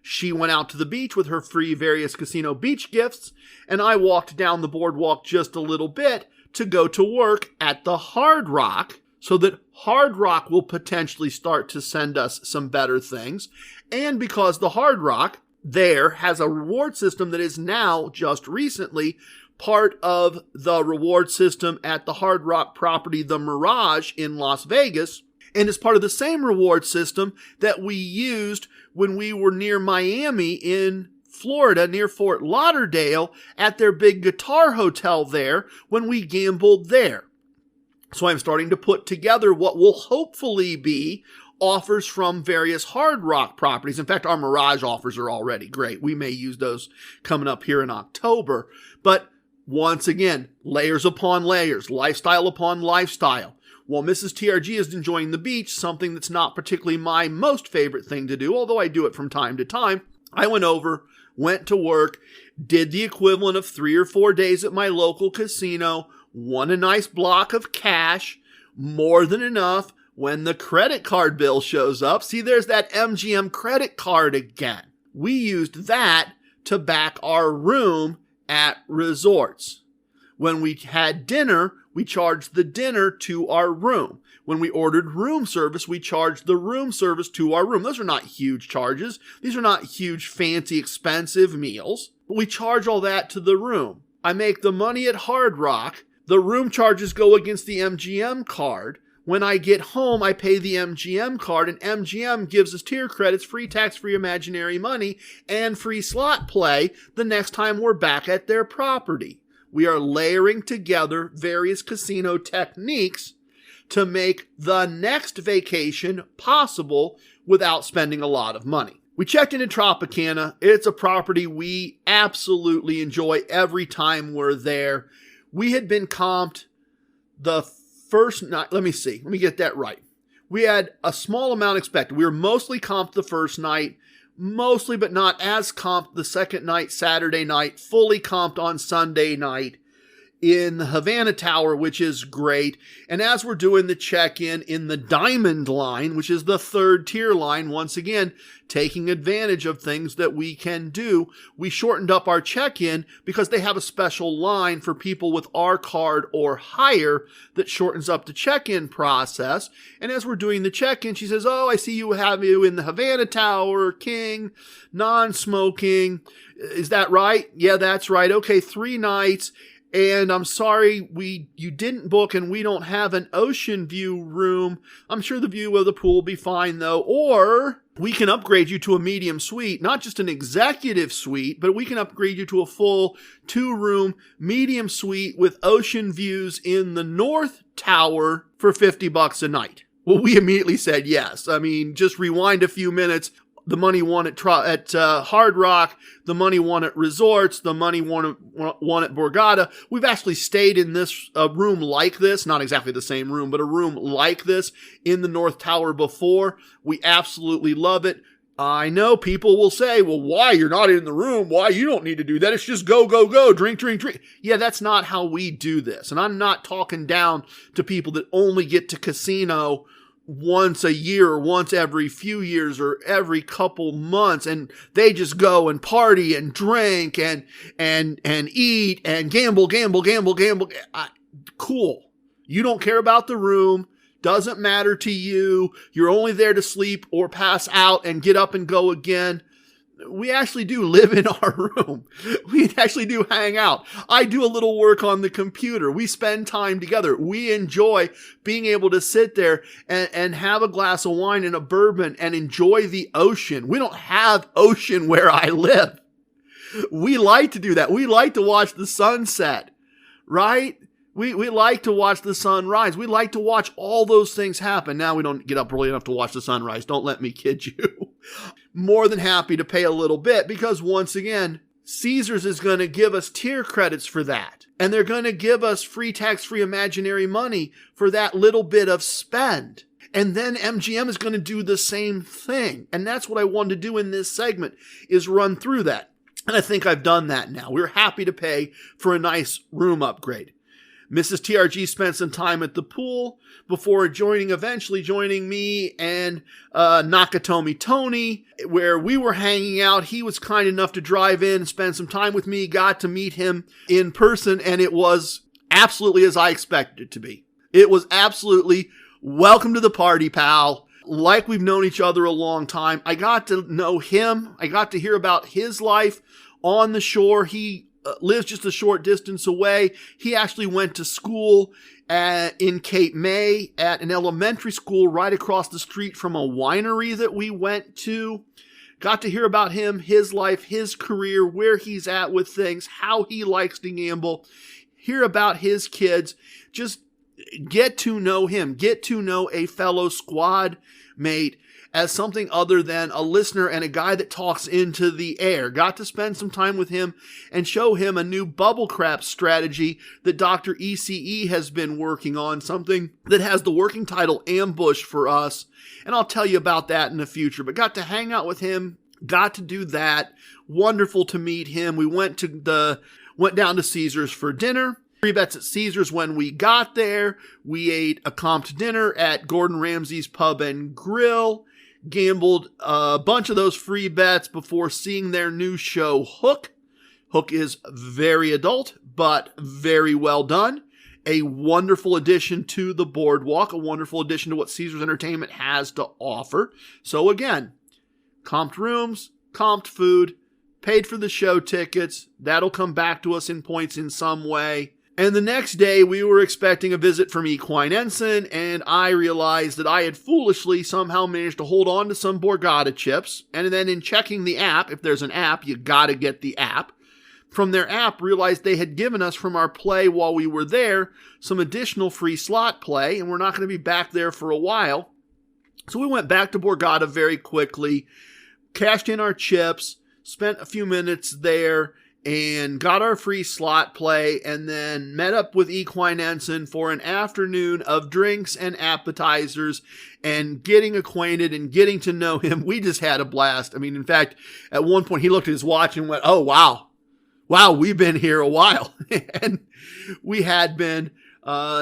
She went out to the beach with her free various casino beach gifts, and I walked down the boardwalk just a little bit to go to work at the Hard Rock so that Hard Rock will potentially start to send us some better things. And because the Hard Rock there has a reward system that is now just recently part of the reward system at the Hard Rock property, the Mirage in Las Vegas, and is part of the same reward system that we used when we were near Miami in Florida, near Fort Lauderdale, at their big guitar hotel there when we gambled there. So I'm starting to put together what will hopefully be offers from various Hard Rock properties. In fact, our Mirage offers are already great. We may use those coming up here in October. But once again, layers upon layers, lifestyle upon lifestyle. While Mrs. TRG is enjoying the beach, something that's not particularly my most favorite thing to do, although I do it from time to time, I went over, went to work, did the equivalent of 3 or 4 days at my local casino, won a nice block of cash, more than enough when the credit card bill shows up. See, there's that MGM credit card again. We used that to back our room at resorts. When we had dinner, we charged the dinner to our room. When we ordered room service, we charged the room service to our room. Those are not huge charges. These are not huge, fancy, expensive meals. But we charge all that to the room. I make the money at Hard Rock. The room charges go against the MGM card. When I get home, I pay the MGM card, and MGM gives us tier credits, free tax-free imaginary money, and free slot play the next time we're back at their property. We are layering together various casino techniques to make the next vacation possible without spending a lot of money. We checked into Tropicana. It's a property we absolutely enjoy every time we're there. We had been comped the first night. Let me get that right. We had a small amount expected. We were mostly comped the first night, mostly but not as comped the second night, Saturday night, fully comped on Sunday night in the Havana Tower, which is great. And as we're doing the check-in in the Diamond line, which is the third tier line, once again, taking advantage of things that we can do, we shortened up our check-in because they have a special line for people with our card or higher that shortens up the check-in process. And as we're doing the check-in, she says, "Oh, I see you have you in the Havana Tower, King, non-smoking. Is that right?" "Yeah, that's right. Okay, 3 nights. And I'm sorry, you didn't book and we don't have an ocean view room. I'm sure the view of the pool will be fine though. Or we can upgrade you to a medium suite, not just an executive suite, but we can upgrade you to a full 2-room medium suite with ocean views in the North Tower for $50 a night." Well, we immediately said yes. I mean, just rewind a few minutes. The money won at Hard Rock, the money won at Resorts, the money won at Borgata. We've actually stayed in this room like this, not exactly the same room, but a room like this in the North Tower before. We absolutely love it. I know people will say, well, why? You're not in the room. Why? You don't need to do that. It's just go, go, go, drink, drink, drink. Yeah, that's not how we do this. And I'm not talking down to people that only get to casino once a year or once every few years or every couple months, and they just go and party and drink and eat and gamble. Cool. You don't care about the room. Doesn't matter to you. You're only there to sleep or pass out and get up and go again. We actually do live in our room. We actually do hang out. I do a little work on the computer. We spend time together. We enjoy being able to sit there and have a glass of wine and a bourbon and enjoy the ocean. We don't have ocean where I live. We like to do that. We like to watch the sunset, right? We like to watch the sunrise. We like to watch all those things happen. Now we don't get up early enough to watch the sunrise. Don't let me kid you. More than happy to pay a little bit because once again, Caesars is going to give us tier credits for that. And they're going to give us free tax-free imaginary money for that little bit of spend. And then MGM is going to do the same thing. And that's what I wanted to do in this segment is run through that. And I think I've done that now. We're happy to pay for a nice room upgrade. Mrs. TRG spent some time at the pool before eventually joining me and Nakatomi Tony, where we were hanging out. He was kind enough to drive in and spend some time with me, got to meet him in person, and it was absolutely as I expected it to be. It was absolutely welcome to the party, pal. Like we've known each other a long time. I got to know him. I got to hear about his life on the shore. He lives just a short distance away. He actually went to school in Cape May at an elementary school right across the street from a winery that we went to. Got to hear about him, his life, his career, where he's at with things, how he likes to gamble, hear about his kids, just get to know him, get to know a fellow squad mate as something other than a listener and a guy that talks into the air. Got to spend some time with him and show him a new bubble crap strategy that Dr. ECE has been working on, something that has the working title Ambush for us. And I'll tell you about that in the future, but got to hang out with him, got to do that. Wonderful to meet him. We went down to Caesars for dinner. 3 bets at Caesars when we got there. We ate a comped dinner at Gordon Ramsay's Pub and Grill. Gambled a bunch of those free bets before seeing their new show, Hook. Hook is very adult, but very well done. A wonderful addition to the boardwalk, a wonderful addition to what Caesars Entertainment has to offer. So again, comped rooms, comped food, paid for the show tickets. That'll come back to us in points in some way. And the next day, we were expecting a visit from Equine Ensign, and I realized that I had foolishly somehow managed to hold on to some Borgata chips, and then in checking the app, if there's an app, you gotta get the app. From their app, realized they had given us from our play while we were there some additional free slot play, and we're not going to be back there for a while. So we went back to Borgata very quickly, cashed in our chips, spent a few minutes there, and got our free slot play, and then met up with Equine Ensign for an afternoon of drinks and appetizers and getting acquainted and getting to know him. We just had a blast. I mean, in fact, at one point he looked at his watch and went, oh, wow, we've been here a while. And we had been.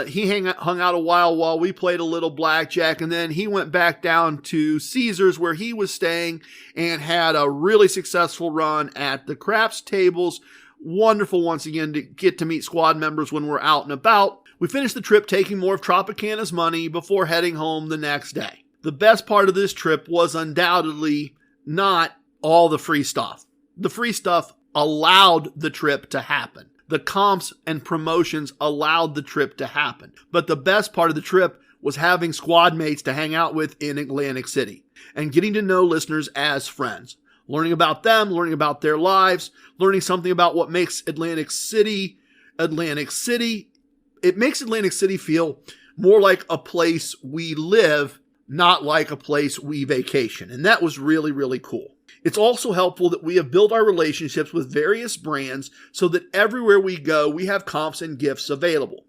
He hung out a while we played a little blackjack, and then he went back down to Caesars where he was staying and had a really successful run at the craps tables. Wonderful once again to get to meet squad members when we're out and about. We finished the trip taking more of Tropicana's money before heading home the next day. The best part of this trip was undoubtedly not all the free stuff. The free stuff allowed the trip to happen. The comps and promotions allowed the trip to happen. But the best part of the trip was having squad mates to hang out with in Atlantic City and getting to know listeners as friends. Learning about them, learning about their lives, learning something about what makes Atlantic City. It makes Atlantic City feel more like a place we live, not like a place we vacation. And that was really, really cool. It's also helpful that we have built our relationships with various brands so that everywhere we go, we have comps and gifts available.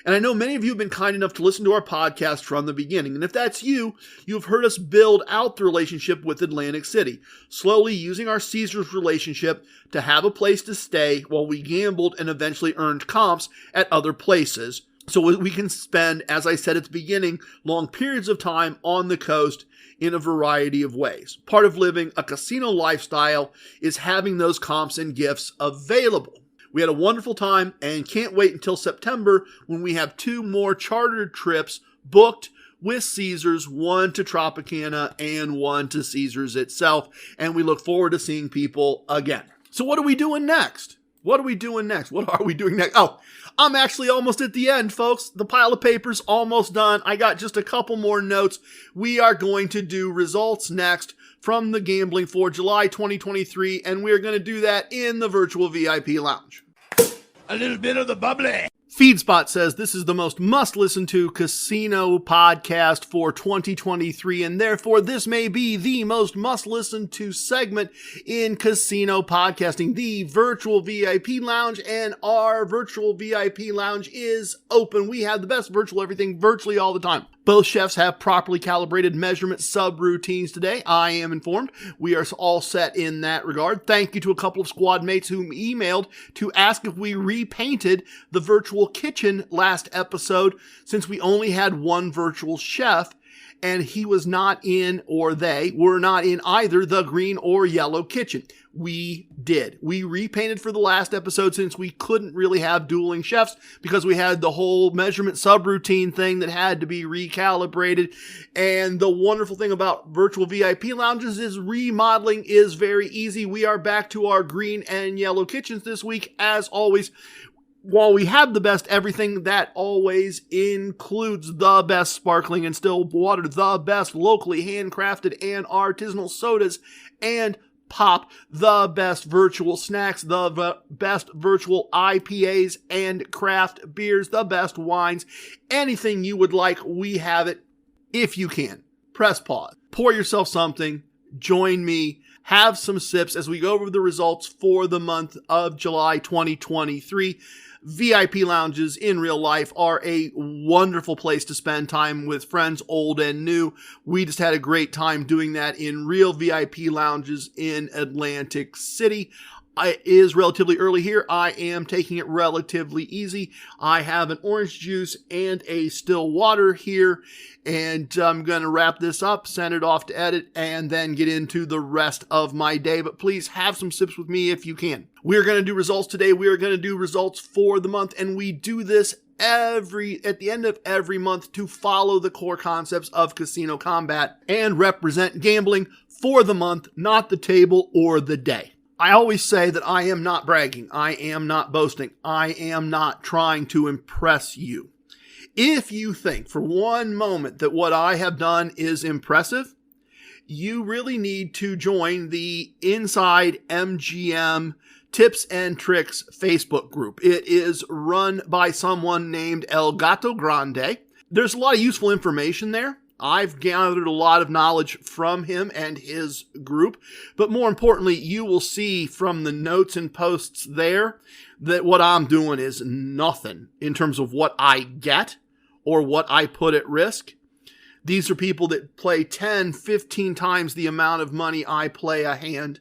And I know many of you have been kind enough to listen to our podcast from the beginning. And if that's you, you've heard us build out the relationship with Atlantic City, slowly using our Caesars relationship to have a place to stay while we gambled and eventually earned comps at other places. So we can spend, as I said at the beginning, long periods of time on the coast in a variety of ways. Part of living a casino lifestyle is having those comps and gifts available. We had a wonderful time and can't wait until September when we have 2 more chartered trips booked with Caesars, one to Tropicana and one to Caesars itself. And we look forward to seeing people again. So what are we doing next? What are we doing next? Oh, I'm actually almost at the end, folks. The pile of paper's almost done. I got just a couple more notes. We are going to do results next from the gambling for July 2023, and we're going to do that in the virtual VIP lounge. A little bit of the bubbly. FeedSpot says this is the most must-listen to casino podcast for 2023, and therefore this may be the most must-listen to segment in casino podcasting, the virtual VIP lounge, and our virtual VIP lounge is open. We have the best virtual everything virtually all the time. Both chefs have properly calibrated measurement sub-routines today. I am informed. We are all set in that regard. Thank you to a couple of squad mates who emailed to ask if we repainted the virtual kitchen last episode, since we only had one virtual chef and he was not in, or they were not in either the green or yellow kitchen. We did. We repainted for the last episode since we couldn't really have dueling chefs because we had the whole measurement subroutine thing that had to be recalibrated. And the wonderful thing about virtual VIP lounges is remodeling is very easy. We are back to our green and yellow kitchens this week. As always, while we have the best everything, that always includes the best sparkling and still water, the best locally handcrafted and artisanal sodas and pop, the best virtual snacks, the best virtual IPAs and craft beers, the best wines, anything you would like, we have it. If you can, press pause, pour yourself something, join me, have some sips as we go over the results for the month of July 2023. VIP lounges in real life are a wonderful place to spend time with friends, old and new. We just had a great time doing that in real VIP lounges in Atlantic City. It is relatively early here. I am taking it relatively easy. I have an orange juice and a still water here, and I'm going to wrap this up, send it off to edit, and then get into the rest of my day. But please have some sips with me if you can. We're going to do results today. We are going to do results for the month, and we do this at the end of every month to follow the core concepts of casino combat and represent gambling for the month, not the table or the day. I always say that I am not bragging. I am not boasting. I am not trying to impress you. If you think for one moment that what I have done is impressive, you really need to join the Inside MGM Tips and Tricks Facebook group. It is run by someone named El Gato Grande. There's a lot of useful information there. I've gathered a lot of knowledge from him and his group, but more importantly, you will see from the notes and posts there that what I'm doing is nothing in terms of what I get or what I put at risk. These are people that play 10, 15 times the amount of money I play a hand.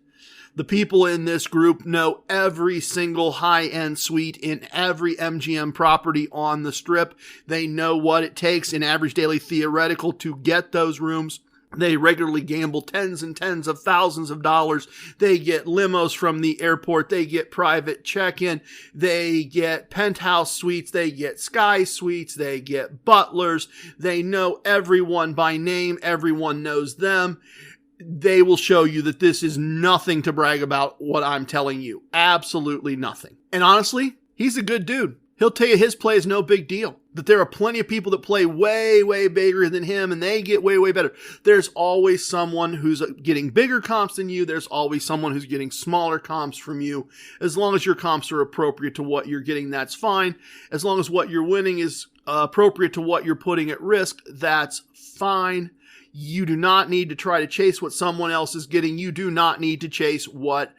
The people in this group know every single high-end suite in every MGM property on the Strip. They know what it takes in average daily theoretical to get those rooms. They regularly gamble tens and tens of thousands of dollars. They get limos from the airport. They get private check-in. They get penthouse suites. They get sky suites. They get butlers. They know everyone by name. Everyone knows them. They will show you that this is nothing to brag about what I'm telling you. Absolutely nothing. And honestly, he's a good dude. He'll tell you his play is no big deal. that there are plenty of people that play way, way bigger than him and they get way, way better. There's always someone who's getting bigger comps than you. There's always someone who's getting smaller comps from you. As long as your comps are appropriate to what you're getting, that's fine. As long as what you're winning is appropriate to what you're putting at risk, that's fine. You do not need to try to chase what someone else is getting. You do not need to chase what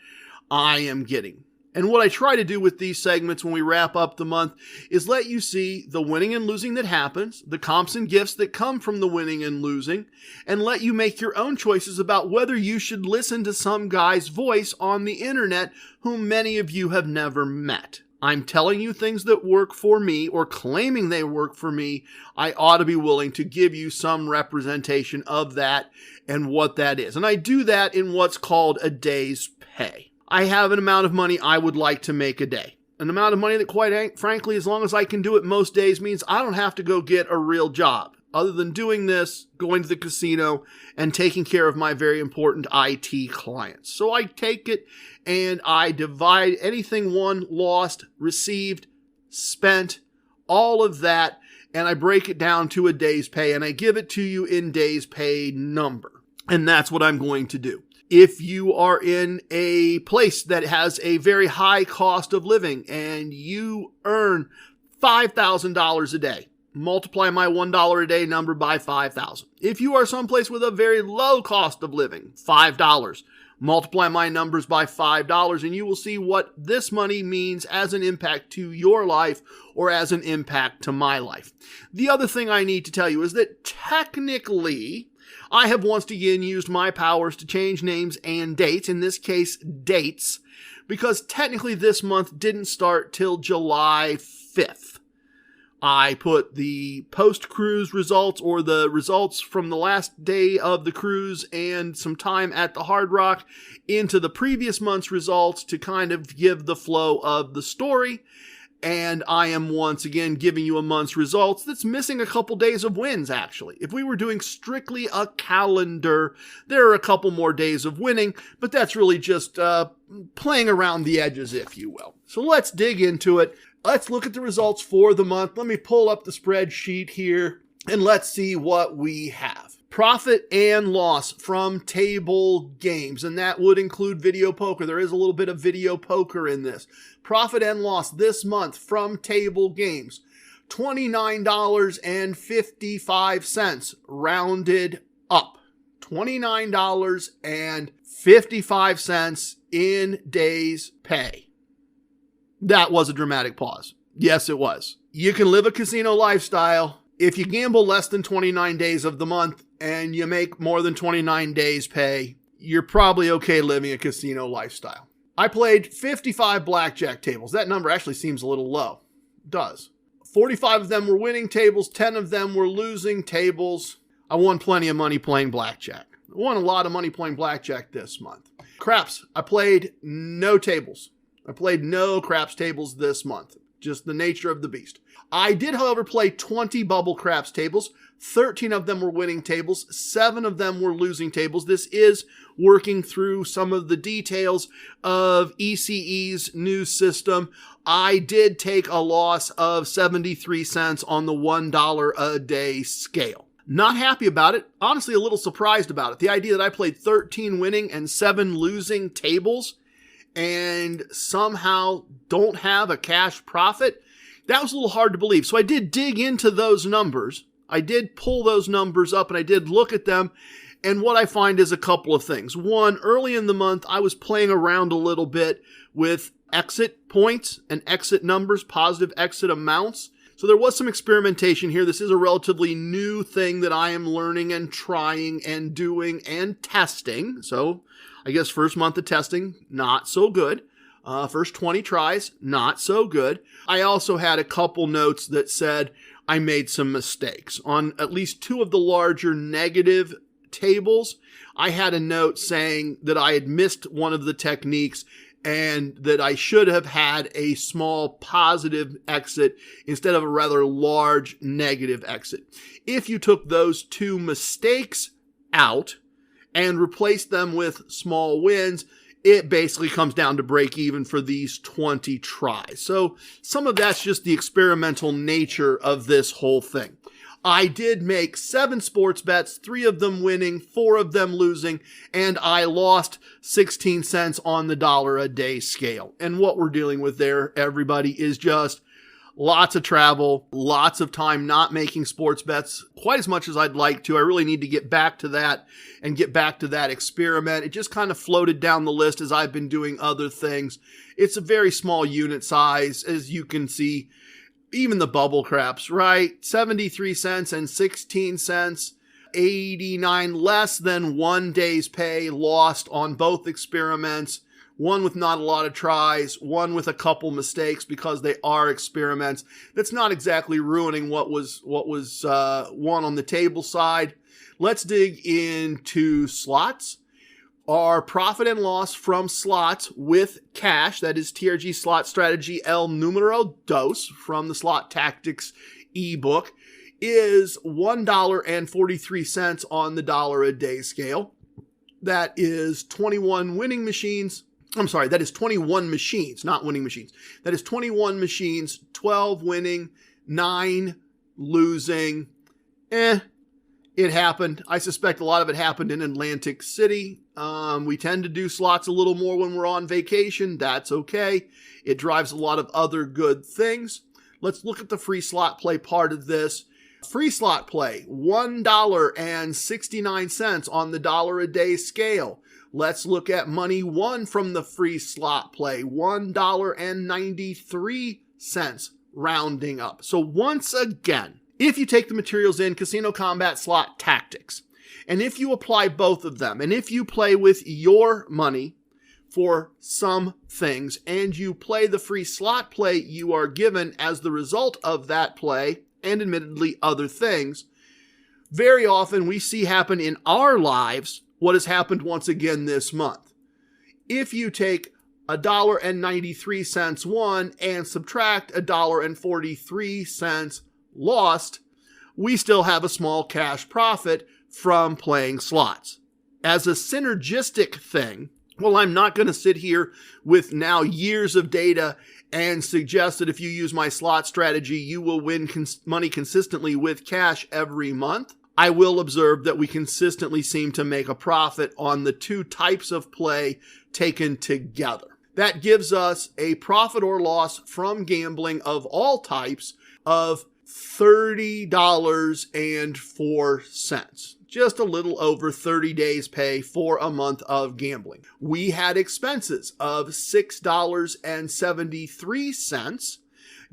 I am getting. And what I try to do with these segments when we wrap up the month is let you see the winning and losing that happens, the comps and gifts that come from the winning and losing, and let you make your own choices about whether you should listen to some guy's voice on the internet whom many of you have never met. I'm telling you things that work for me or claiming they work for me. I ought to be willing to give you some representation of that and what that is. And I do that in what's called a day's pay. I have an amount of money I would like to make a day. An amount of money that, quite frankly, as long as I can do it most days, means I don't have to go get a real job. Other than doing this, going to the casino, and taking care of my very important IT clients. So I take it and I divide anything won, lost, received, spent, all of that, and I break it down to a day's pay, and I give it to you in days pay number. And that's what I'm going to do. If you are in a place that has a very high cost of living and you earn $5,000 a day, multiply my $1 a day number by 5,000. If you are someplace with a very low cost of living, $5, multiply my numbers by $5, and you will see what this money means as an impact to your life or as an impact to my life. The other thing I need to tell you is that technically, I have once again used my powers to change names and dates, in this case, dates, because technically this month didn't start till July 5th. I put the post-cruise results, or the results from the last day of the cruise and some time at the Hard Rock, into the previous month's results to kind of give the flow of the story. And I am once again giving you a month's results that's missing a couple days of wins, actually. If we were doing strictly a calendar, there are a couple more days of winning, but that's really just playing around the edges, if you will. So let's dig into it. Let's look at the results for the month. Let me pull up the spreadsheet here, and let's see what we have. Profit and loss from table games, and that would include video poker. There is a little bit of video poker in this. Profit and loss this month from table games, $29.55, rounded up. $29.55 in days pay. That was a dramatic pause. Yes, it was. You can live a casino lifestyle if you gamble less than 29 days of the month and you make more than 29 days pay. You're probably okay living a casino lifestyle. I played 55 blackjack tables. That number actually seems a little low. It does. 45 of them were winning tables. 10 of them were losing tables. I won plenty of money playing blackjack. I won a lot of money playing blackjack this month. Craps. I played no tables. I played no craps tables this month. Just the nature of the beast. I did, however, play 20 bubble craps tables. 13 of them were winning tables. 7 of them were losing tables. This is working through some of the details of ECE's new system. I did take a loss of 73 cents on the $1 a day scale. Not happy about it. Honestly, a little surprised about it. The idea that I played 13 winning and 7 losing tables and somehow don't have a cash profit, that was a little hard to believe. So I did dig into those numbers. I did pull those numbers up and I did look at them. And what I find is a couple of things. One, early in the month, I was playing around a little bit with exit points and exit numbers, positive exit amounts. So there was some experimentation here. This is a relatively new thing that I am learning and trying and doing and testing. So I guess first month of testing, not so good. First 20 tries, not so good. I also had a couple notes that said I made some mistakes. On at least 2 of the larger negative tables, I had a note saying that I had missed one of the techniques and that I should have had a small positive exit instead of a rather large negative exit. If you took those 2 mistakes out and replaced them with small wins, it basically comes down to break even for these 20 tries. So some of that's just the experimental nature of this whole thing. I did make 7 sports bets, 3 of them winning, 4 of them losing, and I lost 16 cents on the dollar a day scale. And what we're dealing with there, everybody, is just lots of travel, lots of time not making sports bets quite as much as I'd like to. I really need to get back to that and get back to that experiment. It just kind of floated down the list as I've been doing other things. It's a very small unit size, as you can see. Even the bubble craps, right? 73 cents and 16 cents, 89 less than 1 day's pay lost on both experiments. One with not a lot of tries, one with a couple mistakes because they are experiments. That's not exactly ruining what was won on the table side. Let's dig into slots. Our profit and loss from slots with cash, that is TRG Slot Strategy El Numero Dos from the Slot Tactics ebook, is $1.43 on the dollar a day scale. That is 21 winning machines. I'm sorry, that is 21 machines, not winning machines. That is 21 machines, 12 winning, 9 losing. It happened. I suspect a lot of it happened in Atlantic City. We tend to do slots a little more when we're on vacation. That's okay. It drives a lot of other good things. Let's look at the free slot play part of this. Free slot play, $1.69 on the dollar a day scale. Let's look at money won from the free slot play, $1.93 rounding up. So once again, if you take the materials in Casino Combat Slot Tactics, and if you apply both of them, and if you play with your money for some things, and you play the free slot play you are given as the result of that play, and admittedly other things, very often we see happen in our lives what has happened once again this month. If you take $1.93 won and subtract $1.43 lost, we still have a small cash profit from playing slots. As a synergistic thing, well, I'm not going to sit here with now years of data and suggest that if you use my slot strategy, you will win money consistently with cash every month. I will observe that we consistently seem to make a profit on the two types of play taken together. That gives us a profit or loss from gambling of all types of $30.04. Just a little over 30 days pay for a month of gambling. We had expenses of $6.73,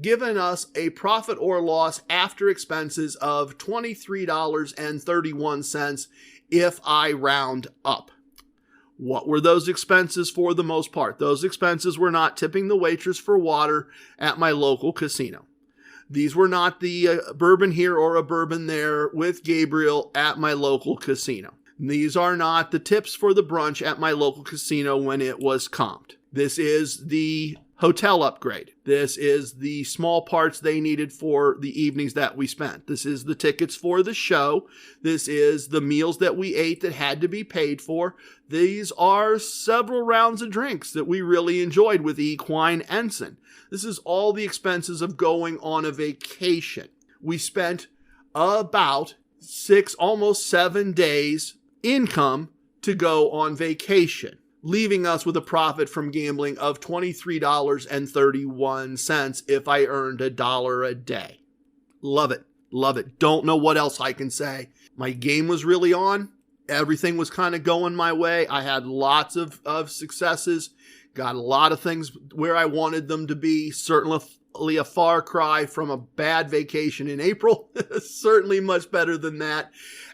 giving us a profit or loss after expenses of $23.31 if I round up. What were those expenses for the most part? Those expenses were not tipping the waitress for water at my local casino. These were not the bourbon here or a bourbon there with Gabriel at my local casino. These are not the tips for the brunch at my local casino when it was comped. This is the hotel upgrade. This is the small parts they needed for the evenings that we spent. This is the tickets for the show. This is the meals that we ate that had to be paid for. These are several rounds of drinks that we really enjoyed with Equine Ensign. This is all the expenses of going on a vacation. We spent about 6, almost 7 days income to go on vacation, leaving us with a profit from gambling of $23.31 if I earned $1 a day. Love it. Love it. Don't know what else I can say. My game was really on. Everything was kind of going my way. I had lots of successes. Got a lot of things where I wanted them to be. Certainly a far cry from a bad vacation in April. Certainly much better than that.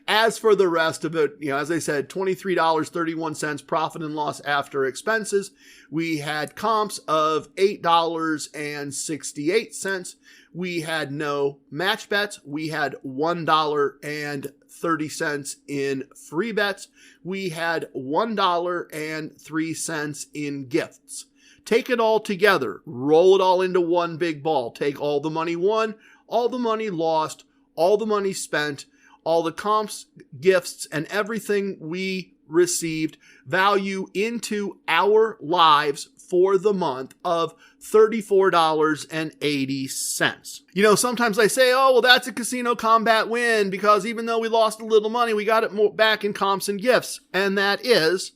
As for the rest of it, as I said, $23.31 profit and loss after expenses. We had comps of $8.68. We had no match bets. We had $1.30 in free bets. We had $1.03 in gifts. Take it all together, roll it all into one big ball. Take all the money won, all the money lost, all the money spent, all the comps, gifts, and everything we received value into our lives for the month of $34.80. You know, sometimes I say, oh, well, that's a Casino Combat win because even though we lost a little money, we got it back in comps and gifts. And that is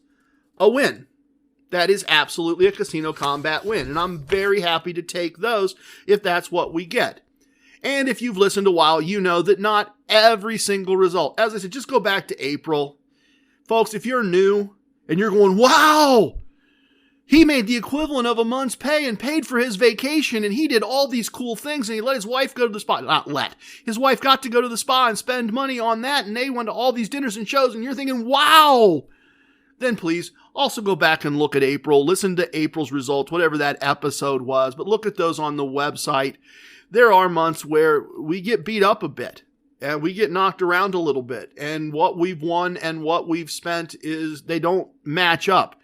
a win. That is absolutely a Casino Combat win. And I'm very happy to take those if that's what we get. And if you've listened a while, you know that not every single result. As I said, just go back to April. Folks, if you're new and you're going, wow, he made the equivalent of a month's pay and paid for his vacation and he did all these cool things and he let his wife go to the spa. Not let. His wife got to go to the spa and spend money on that and they went to all these dinners and shows and you're thinking, wow. Then please also go back and look at April. Listen to April's results, whatever that episode was. But look at those on the website. There are months where we get beat up a bit and we get knocked around a little bit. And what we've won and what we've spent they don't match up.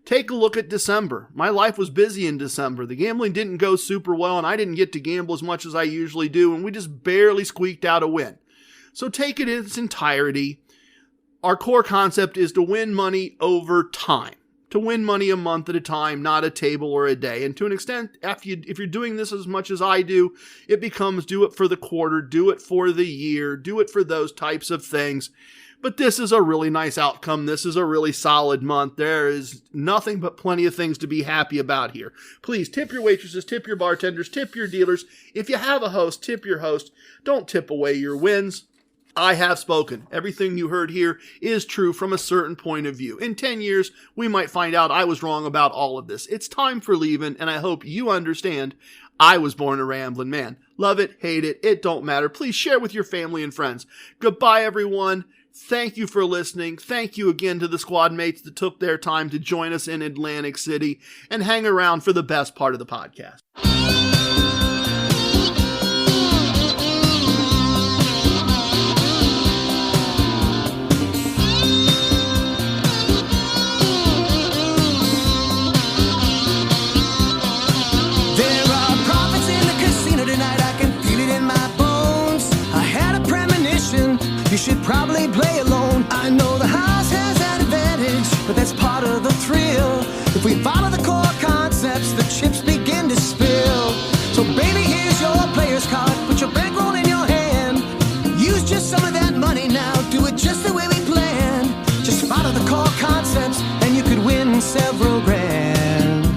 Take a look at December. My life was busy in December. The gambling didn't go super well and I didn't get to gamble as much as I usually do. And we just barely squeaked out a win. So take it in its entirety. Our core concept is to win money over time. To win money a month at a time, not a table or a day. And to an extent, if you're doing this as much as I do, it becomes do it for the quarter, do it for the year, do it for those types of things. But this is a really nice outcome. This is a really solid month. There is nothing but plenty of things to be happy about here. Please tip your waitresses, tip your bartenders, tip your dealers. If you have a host, tip your host. Don't tip away your wins. I have spoken. Everything you heard here is true from a certain point of view. In 10 years, we might find out I was wrong about all of this. It's time for leaving, and I hope you understand I was born a Ramblin' Man. Love it, hate it, it don't matter. Please share with your family and friends. Goodbye, everyone. Thank you for listening. Thank you again to the squad mates that took their time to join us in Atlantic City and hang around for the best part of the podcast. You should probably play alone. I know the house has that advantage, but that's part of the thrill. If we follow the core concepts, the chips begin to spill. So baby, here's your player's card. Put your bankroll in your hand. Use just some of that money now. Do it just the way we planned. Just follow the core concepts, and you could win several grand.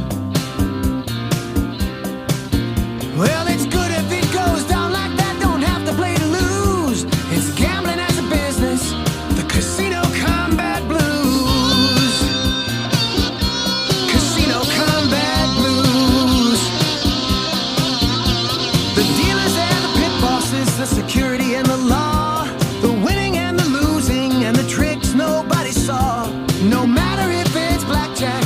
Well, it's good if it goes down like that. Don't have to play to lose. It's gambling as a business, the Casino Combat Blues. Casino Combat Blues. The dealers and the pit bosses, the security and the law, the winning and the losing and the tricks nobody saw. No matter if it's blackjack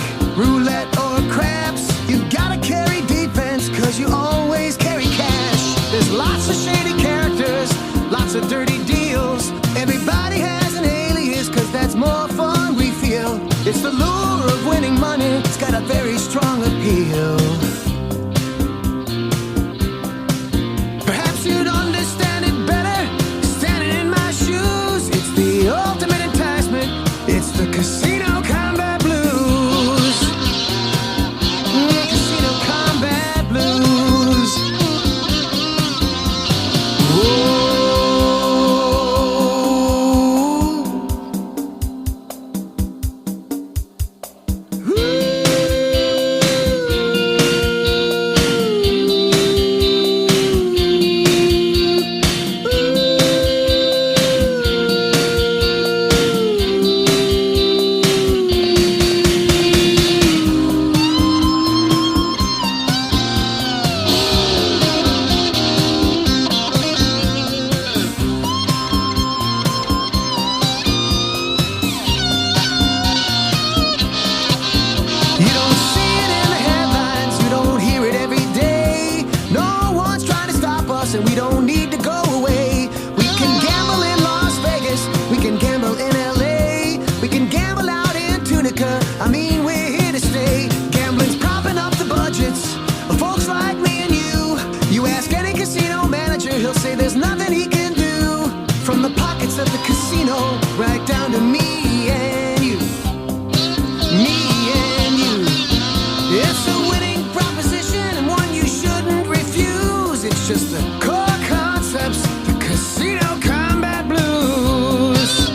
It's just the Core Koncepts, the Casino Combat Blues.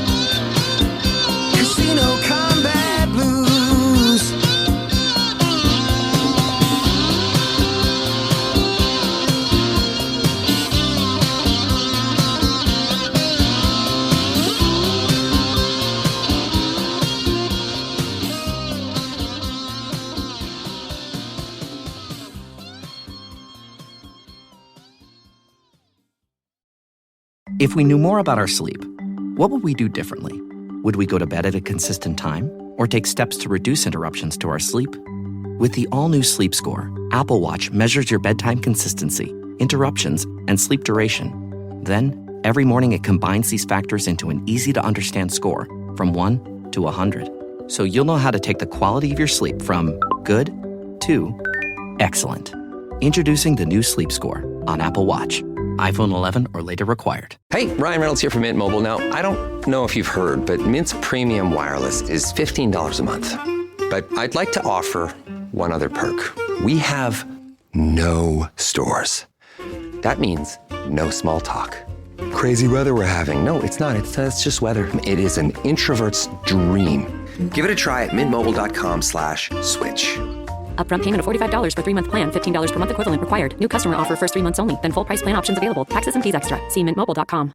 Casino Combat Blues. If we knew more about our sleep, what would we do differently? Would we go to bed at a consistent time or take steps to reduce interruptions to our sleep? With the all-new Sleep Score, Apple Watch measures your bedtime consistency, interruptions, and sleep duration. Then, every morning it combines these factors into an easy-to-understand score from 1 to 100. So you'll know how to take the quality of your sleep from good to excellent. Introducing the new Sleep Score on Apple Watch. iPhone 11 or later required. Hey, Ryan Reynolds here from Mint Mobile. Now, I don't know if you've heard, but Mint's premium wireless is $15 a month. But I'd like to offer one other perk. We have no stores. That means no small talk. Crazy weather we're having. No, it's not. It's just weather. It is an introvert's dream. Give it a try at mintmobile.com/switch. Upfront payment of $45 for 3-month plan, $15 per month equivalent required. New customer offer first 3 months only. Then full price plan options available. Taxes and fees extra. See mintmobile.com.